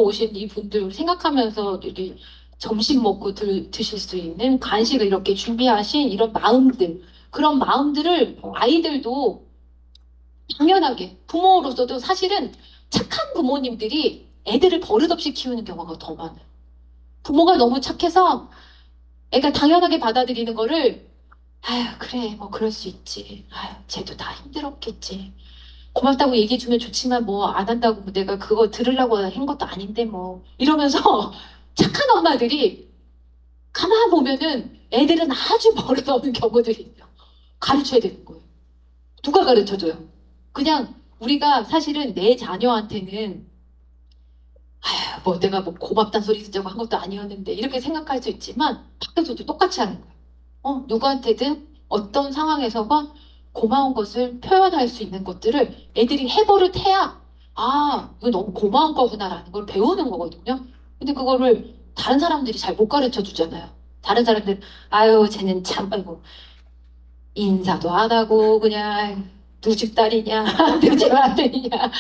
오신 이 분들 생각하면서 이렇게 점심 먹고 드실 수 있는 간식을 이렇게 준비하신 이런 마음들 그런 마음들을 아이들도 당연하게 부모로서도 사실은 착한 부모님들이 애들을 버릇없이 키우는 경우가 더 많아요. 부모가 너무 착해서 애가 당연하게 받아들이는 거를 아유 그래 뭐 그럴 수 있지 아유 쟤도 다 힘들었겠지 고맙다고 얘기해주면 좋지만 뭐 안 한다고 뭐 내가 그거 들으려고 한 것도 아닌데 뭐 이러면서 착한 엄마들이 가만 보면은 애들은 아주 버릇없는 경우들이 있어요. 가르쳐야 되는 거예요. 누가 가르쳐줘요? 그냥 우리가 사실은 내 자녀한테는 아휴 뭐 내가 뭐 고맙다는 소리 듣자고 한 것도 아니었는데 이렇게 생각할 수 있지만 밖에서도 똑같이 하는 거예요. 누구한테든 어떤 상황에서건 고마운 것을 표현할 수 있는 것들을 애들이 해버릇해야 이거 너무 고마운 거구나라는 걸 배우는 거거든요. 근데 그거를 다른 사람들이 잘 못 가르쳐 주잖아요. 다른 사람들 아유 쟤는 참 아이고 인사도 안 하고 그냥 두 집 딸이냐 두 집 아들이냐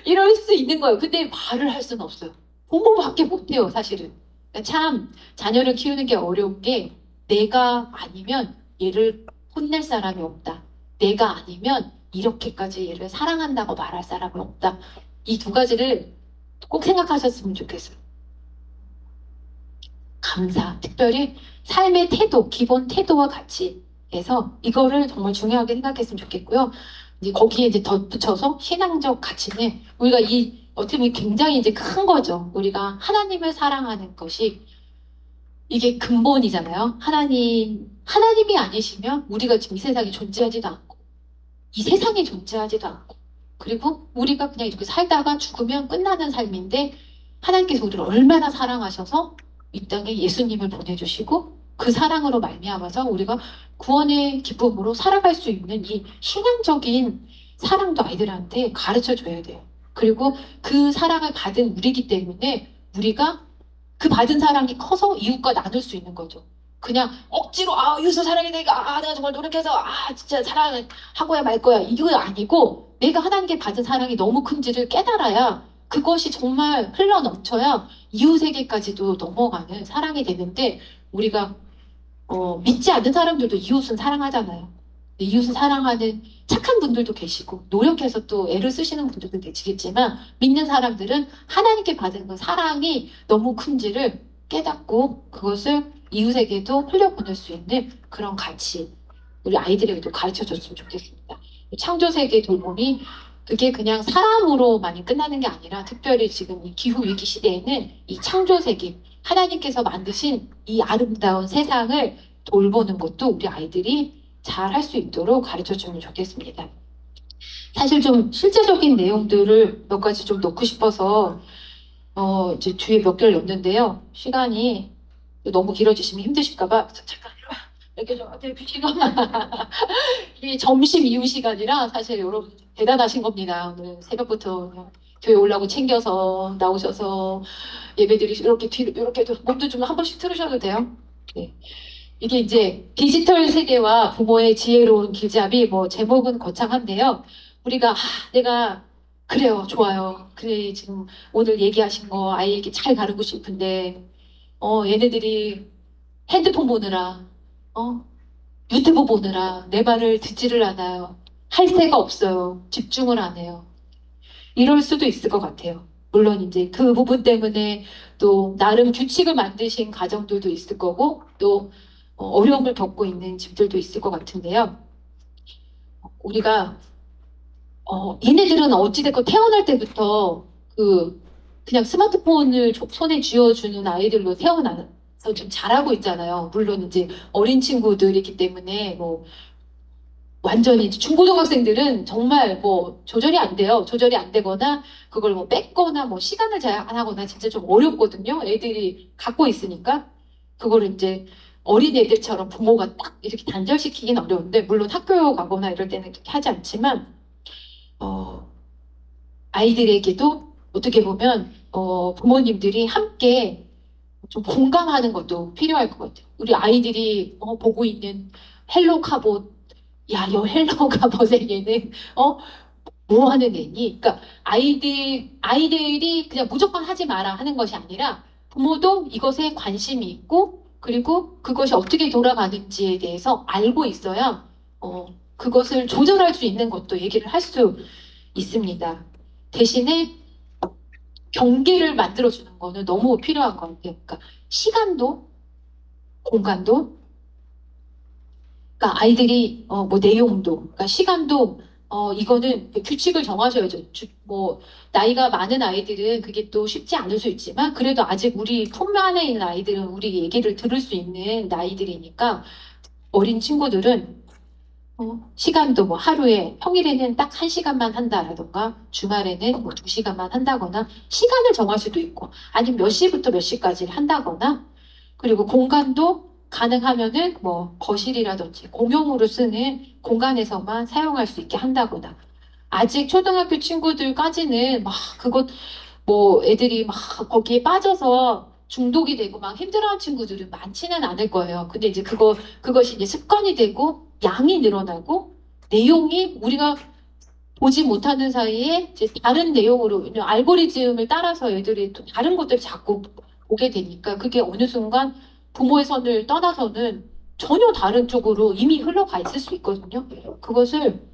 이럴 수 있는 거예요. 근데 말을 할 수는 없어요. 부모밖에 못해요 사실은. 그러니까 참 자녀를 키우는 게 어려운 게 내가 아니면 얘를 혼낼 사람이 없다. 내가 아니면 이렇게까지 얘를 사랑한다고 말할 사람이 없다. 이 두 가지를 꼭 생각하셨으면 좋겠어요. 감사, 특별히 삶의 태도, 기본 태도와 가치에서 이거를 정말 중요하게 생각했으면 좋겠고요. 이제 거기에 이제 덧붙여서 신앙적 가치는 우리가 어떻게 보면 굉장히 이제 큰 거죠. 우리가 하나님을 사랑하는 것이 이게 근본이잖아요. 하나님이 아니시면 우리가 지금 이 세상에 존재하지도 않고, 이 세상에 존재하지도 않고, 그리고 우리가 그냥 이렇게 살다가 죽으면 끝나는 삶인데, 하나님께서 우리를 얼마나 사랑하셔서 이 땅에 예수님을 보내주시고, 그 사랑으로 말미암아서 우리가 구원의 기쁨으로 살아갈 수 있는 이 신앙적인 사랑도 아이들한테 가르쳐 줘야 돼요. 그리고 그 사랑을 받은 우리이기 때문에 우리가 그 받은 사랑이 커서 이웃과 나눌 수 있는 거죠. 그냥 억지로 이웃을 사랑해야 되니까 내가 정말 노력해서 진짜 사랑하고야 말 거야 이거 아니고 내가 하나님께 받은 사랑이 너무 큰지를 깨달아야 그것이 정말 흘러 넘쳐야 이웃에게까지도 넘어가는 사랑이 되는데 우리가 믿지 않는 사람들도 이웃은 사랑하잖아요. 이웃을 사랑하는 착한 분들도 계시고 노력해서 또 애를 쓰시는 분들도 계시겠지만 믿는 사람들은 하나님께 받은 그 사랑이 너무 큰지를 깨닫고 그것을 이웃에게도 흘려보낼 수 있는 그런 가치 우리 아이들에게도 가르쳐줬으면 좋겠습니다. 창조세계 돌봄이 그게 그냥 사람으로만이 끝나는 게 아니라 특별히 지금 이 기후위기 시대에는 이 창조세계 하나님께서 만드신 이 아름다운 세상을 돌보는 것도 우리 아이들이 잘 할 수 있도록 가르쳐주면 좋겠습니다. 사실 좀 실제적인 내용들을 몇 가지 좀 넣고 싶어서 이제 뒤에 몇 개를 넣는데요. 시간이 너무 길어지시면 힘드실까봐 잠깐 이렇게 좀 되게 비시가 이게 점심 이후 시간이라 사실 여러분 대단하신 겁니다. 오늘 새벽부터 그냥 교회 오려고 챙겨서 나오셔서 예배드리 이렇게 뒤로 이렇게 몸도 좀 한 번씩 틀으셔도 돼요. 네. 이게 이제 디지털 세대와 부모의 지혜로운 길잡이 뭐 제목은 거창한데요. 우리가 내가 그래요, 좋아요. 그래 지금 오늘 얘기하신 거 아이에게 잘 가르치고 싶은데 얘네들이 핸드폰 보느라 유튜브 보느라 내 말을 듣지를 않아요. 할 새가 없어요. 집중을 안 해요. 이럴 수도 있을 것 같아요. 물론 이제 그 부분 때문에 또 나름 규칙을 만드신 가정들도 있을 거고 또 어려움을 겪고 있는 집들도 있을 것 같은데요. 우리가 얘네들은 어찌됐건 태어날 때부터 그냥 스마트폰을 손에 쥐어주는 아이들로 태어나서 좀 잘하고 있잖아요. 물론 이제 어린 친구들이기 때문에 뭐 완전히 이제 중고등학생들은 정말 뭐 조절이 안 돼요. 조절이 안 되거나 그걸 뭐 뺏거나 뭐 시간을 제한하거나 진짜 좀 어렵거든요. 애들이 갖고 있으니까 그거를 이제 어린 애들처럼 부모가 딱 이렇게 단절시키긴 어려운데 물론 학교 가거나 이럴 때는 그렇게 하지 않지만 아이들에게도 어떻게 보면 부모님들이 함께 좀 공감하는 것도 필요할 것 같아요. 우리 아이들이 보고 있는 헬로 카봇, 야, 여 헬로 카봇의 얘는 뭐 하는 애니? 그러니까 아이들이 그냥 무조건 하지 마라 하는 것이 아니라 부모도 이것에 관심이 있고 그리고 그것이 어떻게 돌아가는지에 대해서 알고 있어야 그것을 조절할 수 있는 것도 얘기를 할 수 있습니다. 대신에 경계를 만들어주는 거는 너무 필요한 것 같아요. 그러니까 시간도 공간도 그러니까 아이들이 뭐 내용도 그러니까 시간도 이거는 규칙을 정하셔야죠. 뭐 나이가 많은 아이들은 그게 또 쉽지 않을 수 있지만 그래도 아직 우리 품 안에 있는 아이들은 우리 얘기를 들을 수 있는 나이들이니까 어린 친구들은 시간도 뭐 하루에 평일에는 딱 1시간만 한다라던가 주말에는 뭐 2시간만 한다거나 시간을 정할 수도 있고 아니면 몇 시부터 몇 시까지를 한다거나 그리고 공간도 가능하면은 뭐 거실이라든지 공용으로 쓰는 공간에서만 사용할 수 있게 한다거나 아직 초등학교 친구들까지는 막 그것 뭐 애들이 막 거기에 빠져서 중독이 되고 막 힘들어하는 친구들은 많지는 않을 거예요. 근데 이제 그것이 이제 습관이 되고 양이 늘어나고 내용이 우리가 보지 못하는 사이에 이제 다른 내용으로 알고리즘을 따라서 애들이 또 다른 것들을 자꾸 보게 되니까 그게 어느 순간 부모의 선을 떠나서는 전혀 다른 쪽으로 이미 흘러가 있을 수 있거든요. 그것을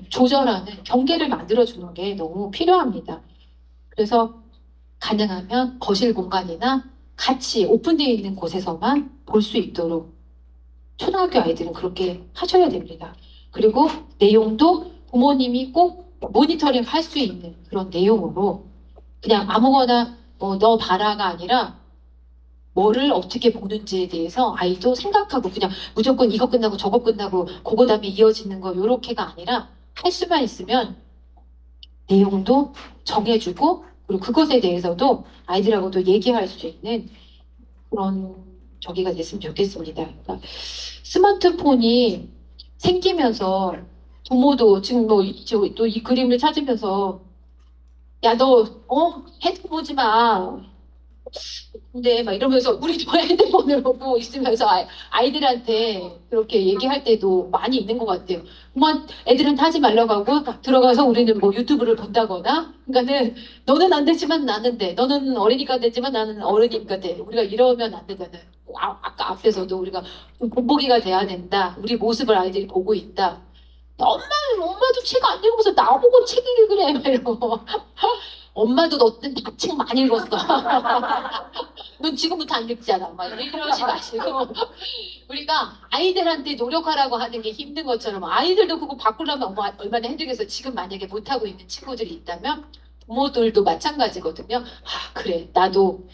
조절하는 경계를 만들어주는 게 너무 필요합니다. 그래서 가능하면 거실 공간이나 같이 오픈되어 있는 곳에서만 볼 수 있도록 초등학교 아이들은 그렇게 하셔야 됩니다. 그리고 내용도 부모님이 꼭 모니터링 할 수 있는 그런 내용으로 그냥 아무거나 너 봐라가 아니라 뭐를 어떻게 보는지에 대해서 아이도 생각하고 그냥 무조건 이거 끝나고 저거 끝나고 그거 다음에 이어지는 거 요렇게가 아니라 할 수만 있으면 내용도 정해주고 그리고 그것에 대해서도 아이들하고도 얘기할 수 있는 그런 저기가 됐으면 좋겠습니다. 그러니까 스마트폰이 생기면서 부모도 지금 뭐 또 이 그림을 찾으면서 야 너 핸드폰 보지 마. 근데 막 이러면서 우리도 핸드폰을 보고 있으면서 아이들한테 그렇게 얘기할 때도 많이 있는 것 같아요. 뭐 애들한테 하지 말라고 하고 들어가서 우리는 뭐 유튜브를 본다거나 그러니까는 너는 안 되지만 나는 돼. 너는 어리니까 되지만 나는 어른이니까 돼. 우리가 이러면 안 되잖아요. 아까 앞에서도 우리가 좀 본보기가 돼야 된다. 우리 모습을 아이들이 보고 있다. 엄마도 책 안 읽으면서 나보고 책 읽으래. 막 이러고. 엄마도 너는 다 책 많이 읽었어. 넌 지금부터 안 읽잖아. 막 이러지 마시고. 우리가 아이들한테 노력하라고 하는 게 힘든 것처럼 아이들도 그거 바꾸려면 얼마나 힘들겠어. 지금 만약에 못하고 있는 친구들이 있다면 부모들도 마찬가지거든요. 그래. 나도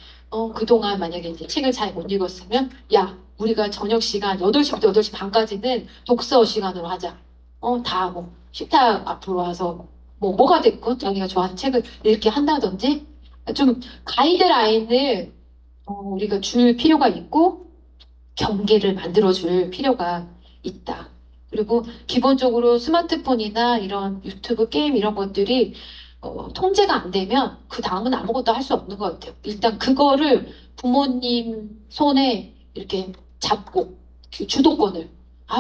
그동안 만약에 이제 책을 잘 못 읽었으면 야, 우리가 저녁 시간 8시부터 8시 반까지는 독서 시간으로 하자. 다 뭐 식탁 앞으로 와서 뭐가 됐건 자기가 좋아하는 책을 읽게 한다든지 좀 가이드라인을 우리가 줄 필요가 있고 경계를 만들어줄 필요가 있다. 그리고 기본적으로 스마트폰이나 이런 유튜브 게임 이런 것들이 통제가 안 되면 그 다음은 아무것도 할 수 없는 것 같아요. 일단 그거를 부모님 손에 이렇게 잡고 그 주도권을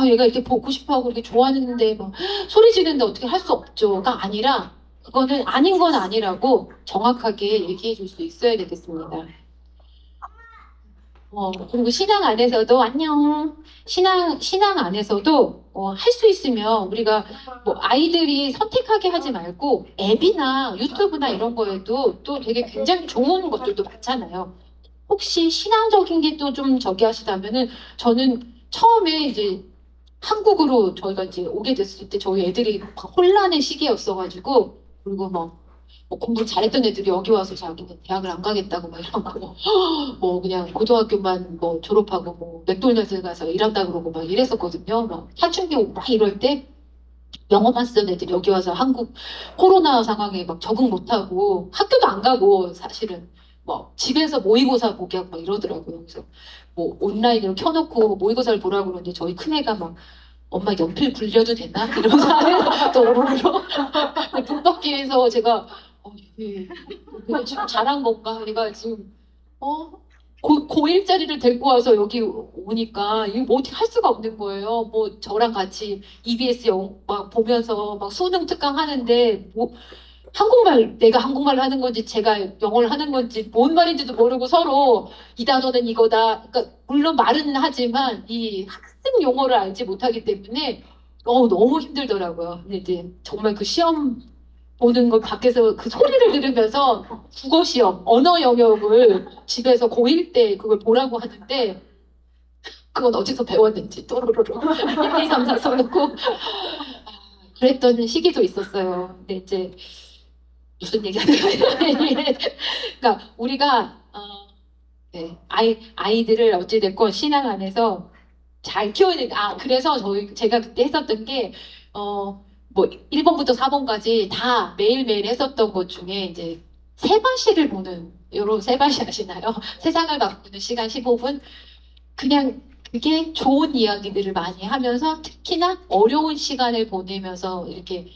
얘가 이렇게 보고 싶어하고 이렇게 좋아하는데 뭐 소리 지르는데 어떻게 할 수 없죠가 아니라 그거는 아닌 건 아니라고 정확하게 얘기해 줄 수 있어야 되겠습니다. 그리고 신앙 안에서도 안녕. 신앙 안에서도 할 수 있으면 우리가 뭐 아이들이 선택하게 하지 말고 앱이나 유튜브나 이런 거에도 또 되게 굉장히 좋은 것들도 많잖아요. 혹시 신앙적인 게 또 좀 저기 하시다면은 저는 처음에 이제 한국으로 저희가 이제 오게 됐을 때 저희 애들이 막 혼란의 시기였어가지고 그리고 뭐 공부 잘했던 애들이 여기 와서 자기는 대학을 안 가겠다고 막 이런 거, 뭐 그냥 고등학교만 뭐 졸업하고 뭐 맥도날드 가서 일한다 그러고 막 이랬었거든요. 막 사춘기 오고 막 이럴 때 영어만 쓰던 애들이 여기 와서 한국 코로나 상황에 막 적응 못하고 학교도 안 가고 사실은 뭐 집에서 모의고사 보기 하고 막 이러더라고요. 그래서 뭐 온라인으로 켜놓고 모의고사를 보라고 그러는데 저희 큰애가 막 엄마 연필 굴려도 되나? 이러면서 또 오로로 북받기에서 제가 이게 지금 잘한 건가? 얘가 지금 어? 고1짜리를 데리고 와서 여기 오니까 이거 뭐 어떻게 할 수가 없는 거예요. 뭐 저랑 같이 EBS 막 보면서 막 수능 특강 하는데 뭐 한국말 내가 한국말을 하는 건지 제가 영어를 하는 건지 뭔 말인지도 모르고 서로 이 단어는 이거다. 그러니까 물론 말은 하지만 이 학습 용어를 알지 못하기 때문에 너무 힘들더라고요. 근데 이제 정말 그 시험 보는 걸 밖에서 그 소리를 들으면서 국어 시험, 언어 영역을 집에서 고1 때 그걸 보라고 하는데 그건 어디서 배웠는지 또로로로 1, 2, 3, 4 써놓고 그랬던 시기도 있었어요. 근데 이제 무슨 얘기하는 거예요? 그러니까 우리가 네, 아이들을 어찌됐건 신앙 안에서 잘 키워야 돼. 그래서 제가 그때 했었던 게, 뭐, 1번부터 4번까지 다 매일매일 했었던 것 중에 이제 세바시를 보는, 여러분 세바시 아시나요? 세상을 바꾸는 시간 15분? 그냥 그게 좋은 이야기들을 많이 하면서 특히나 어려운 시간을 보내면서 이렇게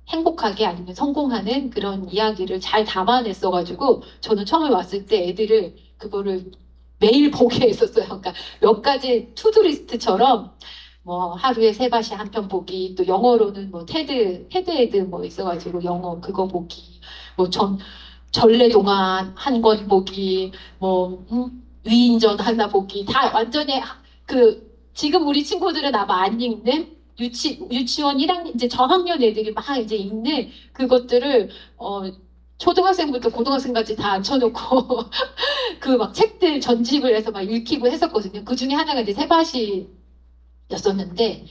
행복하게 아니면 성공하는 그런 이야기를 잘 담아냈어가지고 저는 처음에 왔을 때 애들을 그거를 매일 보게 했었어요. 그러니까 몇 가지 투두리스트처럼 뭐 하루에 세바시 한 편 보기, 또 영어로는 뭐 테드에드 뭐 있어가지고 영어 그거 보기, 뭐 전래동화 한 권 보기, 뭐 위인전 하나 보기, 다 완전히 지금 우리 친구들은 아마 안 읽는 유치원 1학년 이제 저학년 애들이 막 이제 읽는 그것들을 초등학생부터 고등학생까지 다 앉혀놓고 그 막 책들 전집을 해서 막 읽히고 했었거든요. 그 중에 하나가 이제 세바시였었는데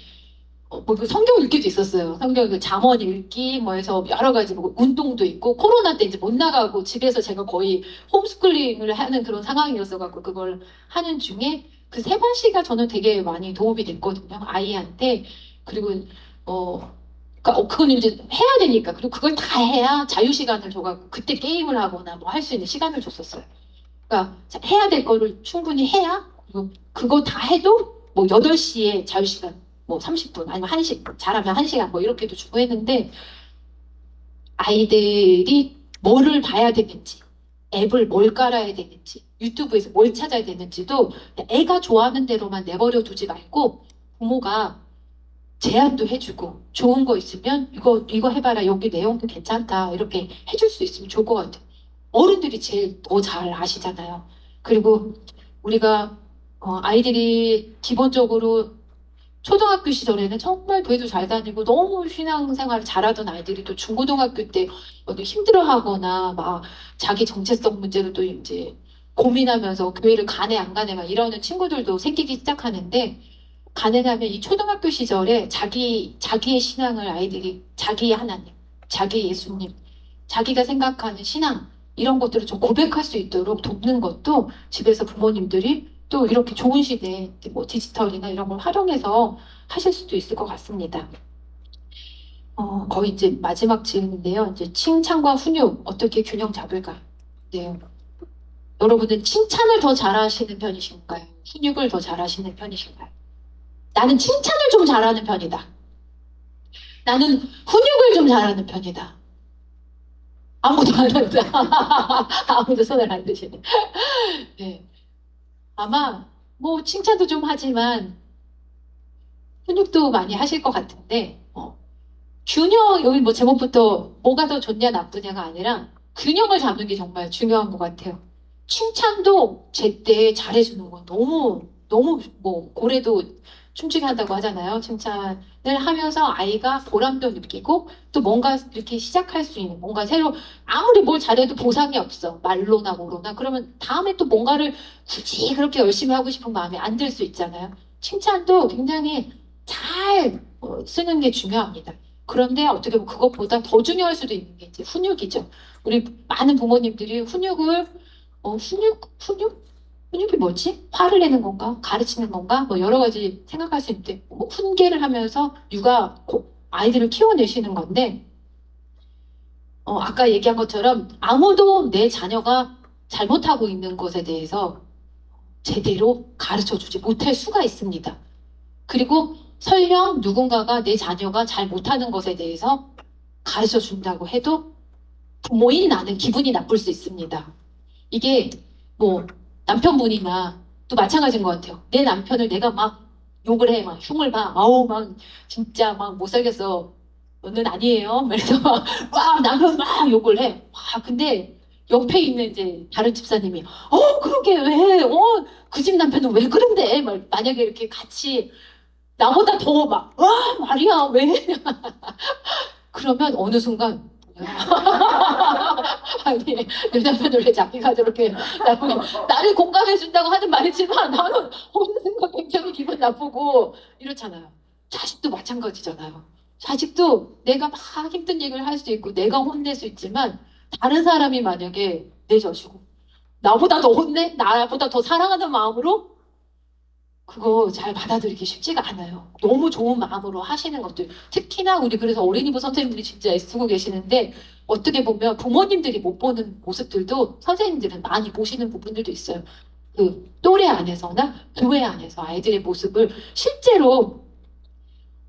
뭐 성경 읽기도 있었어요. 성경 그 잠언 읽기 뭐 해서 여러 가지 뭐 운동도 있고 코로나 때 이제 못 나가고 집에서 제가 거의 홈스쿨링을 하는 그런 상황이었어 갖고 그걸 하는 중에 그 세바시가 저는 되게 많이 도움이 됐거든요. 아이한테. 그리고 그건 이제 해야 되니까 그리고 그걸 다 해야 자유 시간을 줘갖고 그때 게임을 하거나 뭐 할 수 있는 시간을 줬었어요. 그러니까 해야 될 거를 충분히 해야 그리고 그거 다 해도 뭐 8시에 자유 시간 뭐 30분 아니면 1시간 잘하면 1시간 뭐 이렇게도 주고 했는데 아이들이 뭐를 봐야 되는지 앱을 뭘 깔아야 되는지 유튜브에서 뭘 찾아야 되는지도 애가 좋아하는 대로만 내버려 두지 말고 부모가 제안도 해주고 좋은 거 있으면 이거 해봐라 여기 내용도 괜찮다 이렇게 해줄 수 있으면 좋을 것 같아요. 어른들이 제일 더 잘 아시잖아요. 그리고 우리가 아이들이 기본적으로 초등학교 시절에는 정말 교회도 잘 다니고 너무 신앙생활을 잘하던 아이들이 또 중고등학교 때 힘들어하거나 막 자기 정체성 문제로 또 이제 고민하면서 교회를 가네 안 가네 막 이러는 친구들도 생기기 시작하는데 가능하면 이 초등학교 시절에 자기의 신앙을 아이들이 자기의 하나님, 자기의 예수님, 자기가 생각하는 신앙 이런 것들을 좀 고백할 수 있도록 돕는 것도 집에서 부모님들이 또 이렇게 좋은 시대에 뭐 디지털이나 이런 걸 활용해서 하실 수도 있을 것 같습니다. 거의 이제 마지막 질문인데요. 이제 칭찬과 훈육 어떻게 균형 잡을까? 네. 여러분은 칭찬을 더 잘하시는 편이신가요? 훈육을 더 잘하시는 편이신가요? 나는 칭찬을 좀 잘하는 편이다. 나는 훈육을 좀 잘하는 편이다. 아무도 안 한다. 아무도 손을 안 드시네. 네. 아마 뭐 칭찬도 좀 하지만 훈육도 많이 하실 것 같은데 균형, 여기 뭐 제목부터 뭐가 더 좋냐 나쁘냐가 아니라 균형을 잡는 게 정말 중요한 것 같아요. 칭찬도 제때 잘해주는 건 너무 너무 뭐 고래도 춤추게 한다고 하잖아요. 칭찬을 하면서 아이가 보람도 느끼고 또 뭔가 이렇게 시작할 수 있는 뭔가 새로 아무리 뭘 잘해도 보상이 없어. 말로나 뭐로나 그러면 다음에 또 뭔가를 굳이 그렇게 열심히 하고 싶은 마음이 안 들 수 있잖아요. 칭찬도 굉장히 잘 쓰는 게 중요합니다. 그런데 어떻게 보면 그것보다 더 중요할 수도 있는 게 이제 훈육이죠. 우리 많은 부모님들이 훈육을 훈육이 뭐지? 화를 내는 건가? 가르치는 건가? 뭐 여러 가지 생각할 수 있는데 뭐 훈계를 하면서 아이들을 키워내시는 건데 아까 얘기한 것처럼 아무도 내 자녀가 잘못하고 있는 것에 대해서 제대로 가르쳐주지 못할 수가 있습니다. 그리고 설령 누군가가 내 자녀가 잘 못하는 것에 대해서 가르쳐 준다고 해도 부모인 나는 기분이 나쁠 수 있습니다. 이게 뭐 남편분이나 또 마찬가지인 것 같아요. 내 남편을 내가 막 욕을 해, 막 흉을 봐, 아우 막 진짜 막 못 살겠어. 너는 아니에요. 그래서 막 남편 막 욕을 해. 와 근데 옆에 있는 이제 다른 집사님이 그러게 왜? 그 집 남편은 왜 그런데? 만약에 이렇게 같이 나보다 더 막, 와, 말이야, 왜? 그러면 어느 순간, 아니, 내 남편을 왜 자기가 저렇게 나쁘게, 나를 공감해준다고 하는 말이지만 나는 어느 순간 굉장히 기분 나쁘고 이렇잖아요. 자식도 마찬가지잖아요. 자식도 내가 막 힘든 얘기를 할 수 있고 내가 혼낼 수 있지만 다른 사람이 만약에 내져주고 나보다 더 혼내? 나보다 더 사랑하는 마음으로 그거 잘 받아들이기 쉽지가 않아요. 너무 좋은 마음으로 하시는 것들. 특히나 우리 그래서 어린이부 선생님들이 진짜 애쓰고 계시는데 어떻게 보면 부모님들이 못 보는 모습들도 선생님들은 많이 보시는 부분들도 있어요. 그 또래 안에서나 교회 안에서 아이들의 모습을 실제로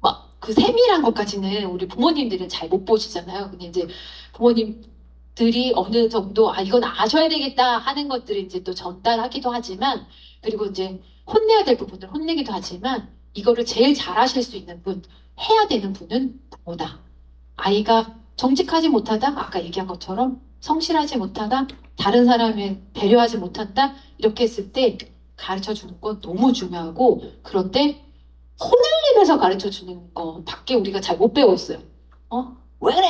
막 그 세밀한 것까지는 우리 부모님들은 잘 못 보시잖아요. 근데 이제 부모님들이 어느 정도 이건 아셔야 되겠다 하는 것들을 이제 또 전달하기도 하지만 그리고 이제 혼내야 될 부분을 혼내기도 하지만 이거를 제일 잘하실 수 있는 분, 해야 되는 분은 부모다. 아이가 정직하지 못하다, 아까 얘기한 것처럼 성실하지 못하다, 다른 사람을 배려하지 못한다 이렇게 했을 때 가르쳐 주는 건 너무 중요하고 그런데 혼을 내면서 가르쳐 주는 거 밖에 우리가 잘 못 배웠어요. 왜 그래?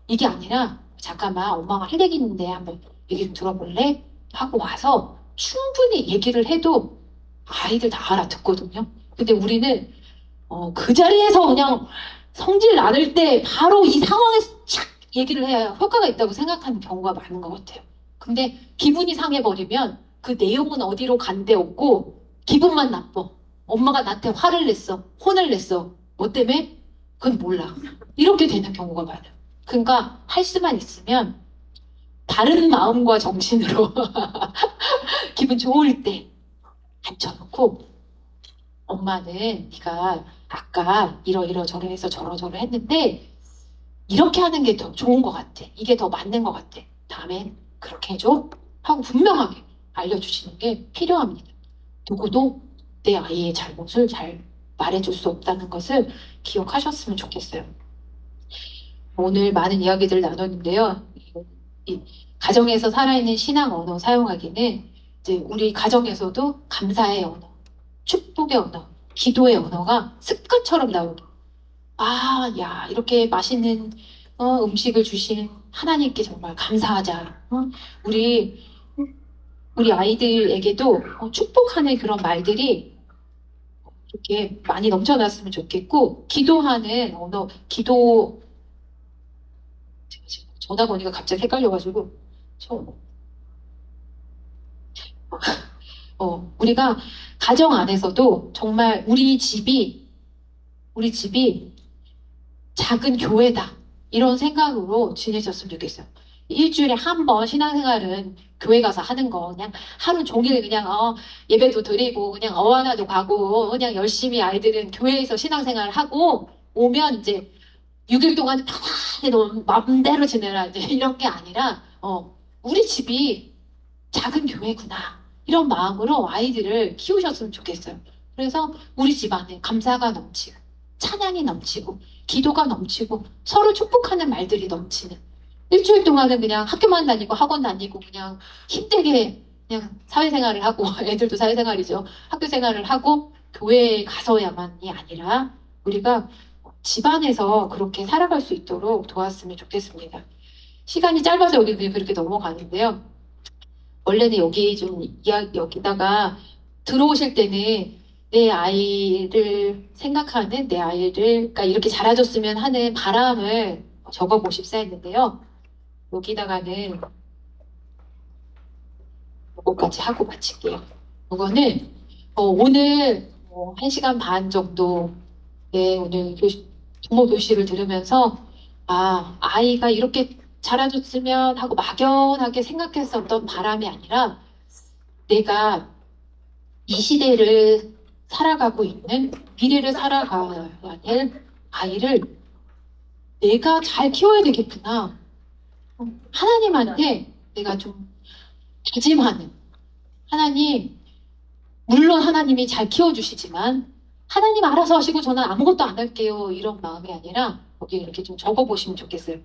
이게 아니라 잠깐만 엄마가 할 얘기 있는데 한번 얘기 좀 들어볼래? 하고 와서 충분히 얘기를 해도 아이들 다 알아듣거든요. 근데 우리는 그 자리에서 그냥 성질 나눌 때 바로 이 상황에서 착 얘기를 해야 효과가 있다고 생각하는 경우가 많은 것 같아요. 근데 기분이 상해버리면 그 내용은 어디로 간 데 없고 기분만 나빠. 엄마가 나한테 화를 냈어. 혼을 냈어. 뭐 때문에? 그건 몰라. 이렇게 되는 경우가 많아요. 그러니까 할 수만 있으면 다른 마음과 정신으로 기분 좋을 때 앉혀놓고 엄마는 네가 아까 이러저러해서 저러저러 했는데 이렇게 하는 게 더 좋은 것 같아. 이게 더 맞는 것 같아. 다음엔 그렇게 해줘. 하고 분명하게 알려주시는 게 필요합니다. 누구도 내 아이의 잘못을 잘 말해줄 수 없다는 것을 기억하셨으면 좋겠어요. 오늘 많은 이야기들을 나눴는데요. 이 가정에서 살아있는 신앙 언어 사용하기는 이제 우리 가정에서도 감사의 언어, 축복의 언어, 기도의 언어가 습관처럼 나오게. 야, 이렇게 맛있는 음식을 주신 하나님께 정말 감사하자. 우리 아이들에게도 축복하는 그런 말들이 이렇게 많이 넘쳐났으면 좋겠고, 기도하는 언어, 제가 지금 전화 보니까 갑자기 헷갈려가지고, 우리가 가정 안에서도 정말 우리 집이 작은 교회다. 이런 생각으로 지내셨으면 좋겠어요. 일주일에 한 번 신앙생활은 교회 가서 하는 거 그냥 하루 종일 그냥 예배도 드리고 그냥 어하나도 가고 그냥 열심히 아이들은 교회에서 신앙생활을 하고 오면 이제 6일 동안 편하게 너 맘대로 지내라 이제 이런 게 아니라 우리 집이 작은 교회구나 이런 마음으로 아이들을 키우셨으면 좋겠어요. 그래서 우리 집안에 감사가 넘치고 찬양이 넘치고 기도가 넘치고 서로 축복하는 말들이 넘치는 일주일 동안은 그냥 학교만 다니고 학원 다니고 그냥 힘들게 그냥 사회생활을 하고 애들도 사회생활이죠. 학교 생활을 하고 교회에 가서야만이 아니라 우리가 집안에서 그렇게 살아갈 수 있도록 도왔으면 좋겠습니다. 시간이 짧아서 여기 그냥 그렇게 넘어가는데요. 원래는 여기 좀 여기다가 들어오실 때는 내 아이를 생각하는 내 아이를 그러니까 이렇게 자라줬으면 하는 바람을 적어 보십사 했는데요. 여기다가는 이거까지 하고 마칠게요. 이거는 오늘 1시간 반 정도의 오늘 부모 교실을 들으면서 아이가 이렇게 자라줬으면 하고 막연하게 생각했었던 바람이 아니라 내가 이 시대를 살아가고 있는 미래를 살아가야 될 아이를 내가 잘 키워야 되겠구나. 하나님한테 내가 좀 다짐하는 하나님, 물론 하나님이 잘 키워주시지만 하나님 알아서 하시고 저는 아무것도 안 할게요. 이런 마음이 아니라 여기 이렇게 좀 적어보시면 좋겠어요.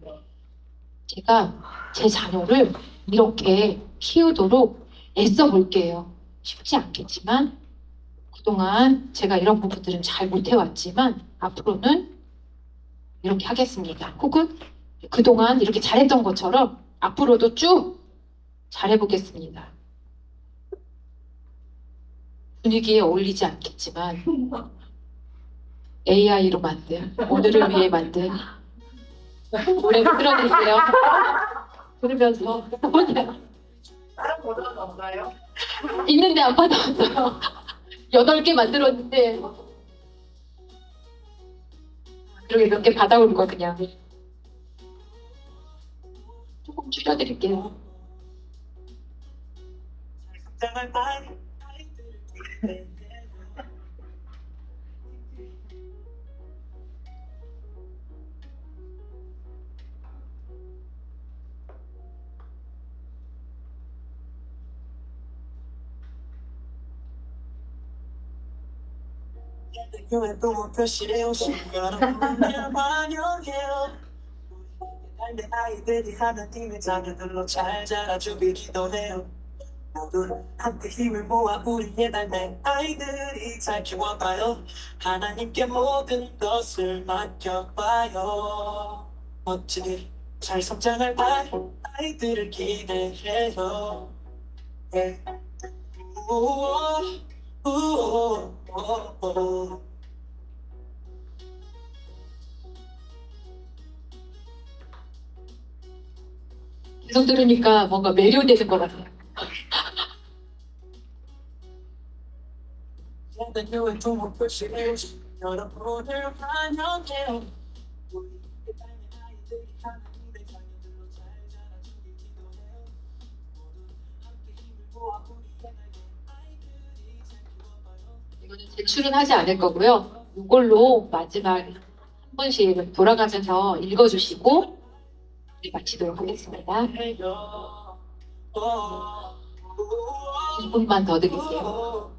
제가 제 자녀를 이렇게 키우도록 애써 볼게요. 쉽지 않겠지만 그동안 제가 이런 부분들은 잘 못해왔지만 앞으로는 이렇게 하겠습니다. 혹은 그동안 이렇게 잘했던 것처럼 앞으로도 쭉 잘해보겠습니다. 분위기에 어울리지 않겠지만 AI로 만든 오늘을 위해 만든 노래를 틀어드릴게요. 들으면서 다른 버전은 없나요? 있는데 안 받아왔어요. 8개 만들었는데 그러게 몇 개 받아올 걸 그냥 조금 줄여드릴게요. 교회도 표시해요 여러분을 환영해요 내 아이들이 하나님의 자녀들로 잘 자라주길 기도해요 모두 함께 힘을 모아 우리의 내 아이들이 잘 키워봐요 하나님께 모든 것을 맡겨봐요 멋지게 잘 성장할 아이들을 기대해요 네. 우오, 우오, 우오. 계속 들으니까 뭔가 매료되는 것 같아요. 교회 도 표시해요 여러분을 환영해요 이거는 제출은 하지 않을 거고요. 이걸로 마지막 한 번씩 돌아가면서 읽어주시고 우리 마치도록 하겠습니다. 2분만 더 드릴게요.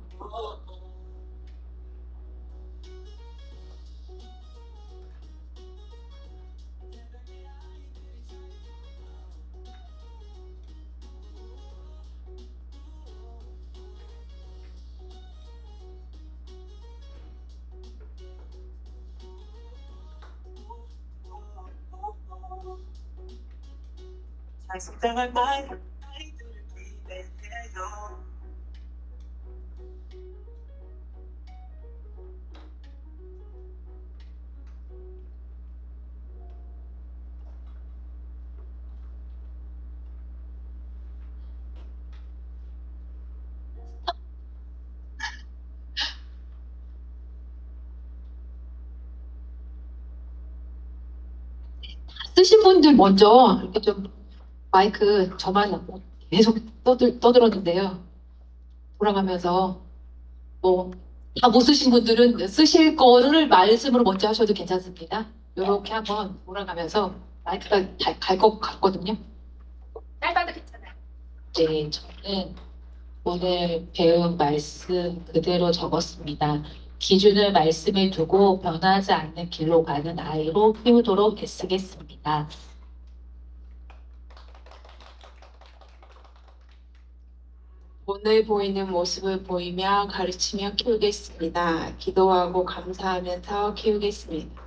잘 성장할 아이들을 기대해요 쓰신 분들 먼저 이렇게 좀 마이크 저만 계속 떠들었는데요. 돌아가면서 뭐 다 못 쓰신 분들은 쓰실 거를 말씀으로 먼저 하셔도 괜찮습니다. 이렇게 한번 돌아가면서 마이크가 갈 것 같거든요. 짧아도 괜찮아요. 네, 저는 오늘 배운 말씀 그대로 적었습니다. 기준을 말씀에 두고 변하지 않는 길로 가는 아이로 키우도록 애쓰겠습니다. 오늘 보이는 모습을 보이며 가르치며 키우겠습니다. 기도하고 감사하면서 키우겠습니다.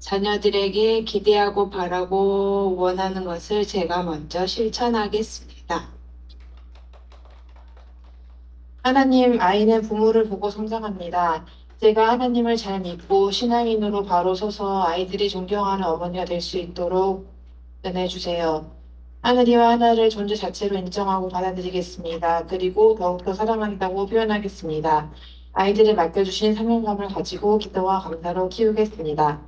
자녀들에게 기대하고 바라고 원하는 것을 제가 먼저 실천하겠습니다. 하나님, 아이는 부모를 보고 성장합니다. 제가 하나님을 잘 믿고 신앙인으로 바로 서서 아이들이 존경하는 어머니가 될 수 있도록 은혜 주세요. 하늘이와 하나를 존재 자체로 인정하고 받아들이겠습니다. 그리고 더욱더 사랑하겠다고 표현하겠습니다. 아이들을 맡겨주신 사명감을 가지고 기도와 감사로 키우겠습니다.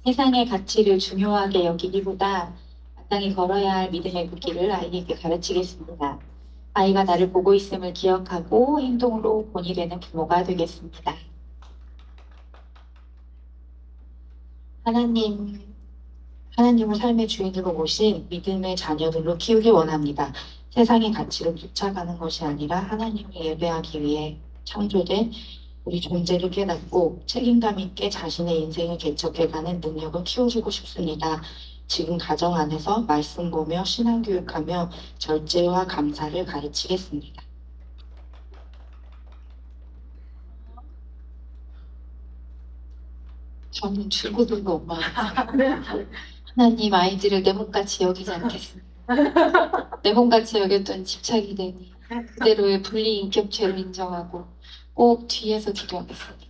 세상의 가치를 중요하게 여기기보다 마땅히 걸어야 할 믿음의 길을 아이에게 가르치겠습니다. 아이가 나를 보고 있음을 기억하고 행동으로 본이 되는 부모가 되겠습니다. 하나님을 삶의 주인으로 모신 믿음의 자녀들로 키우길 원합니다. 세상의 가치로 쫓아가는 것이 아니라 하나님을 예배하기 위해 창조된 우리 존재를 깨닫고 책임감 있게 자신의 인생을 개척해가는 능력을 키워주고 싶습니다. 지금 가정 안에서 말씀 보며 신앙 교육하며 절제와 감사를 가르치겠습니다. 저는 출구들고 엄마 하나님 아이들을 내 몸같이 여기지 않겠습니다. 내 몸같이 여겼던 집착이 되니 그대로의 분리인격죄를 인정하고 꼭 뒤에서 기도하겠습니다.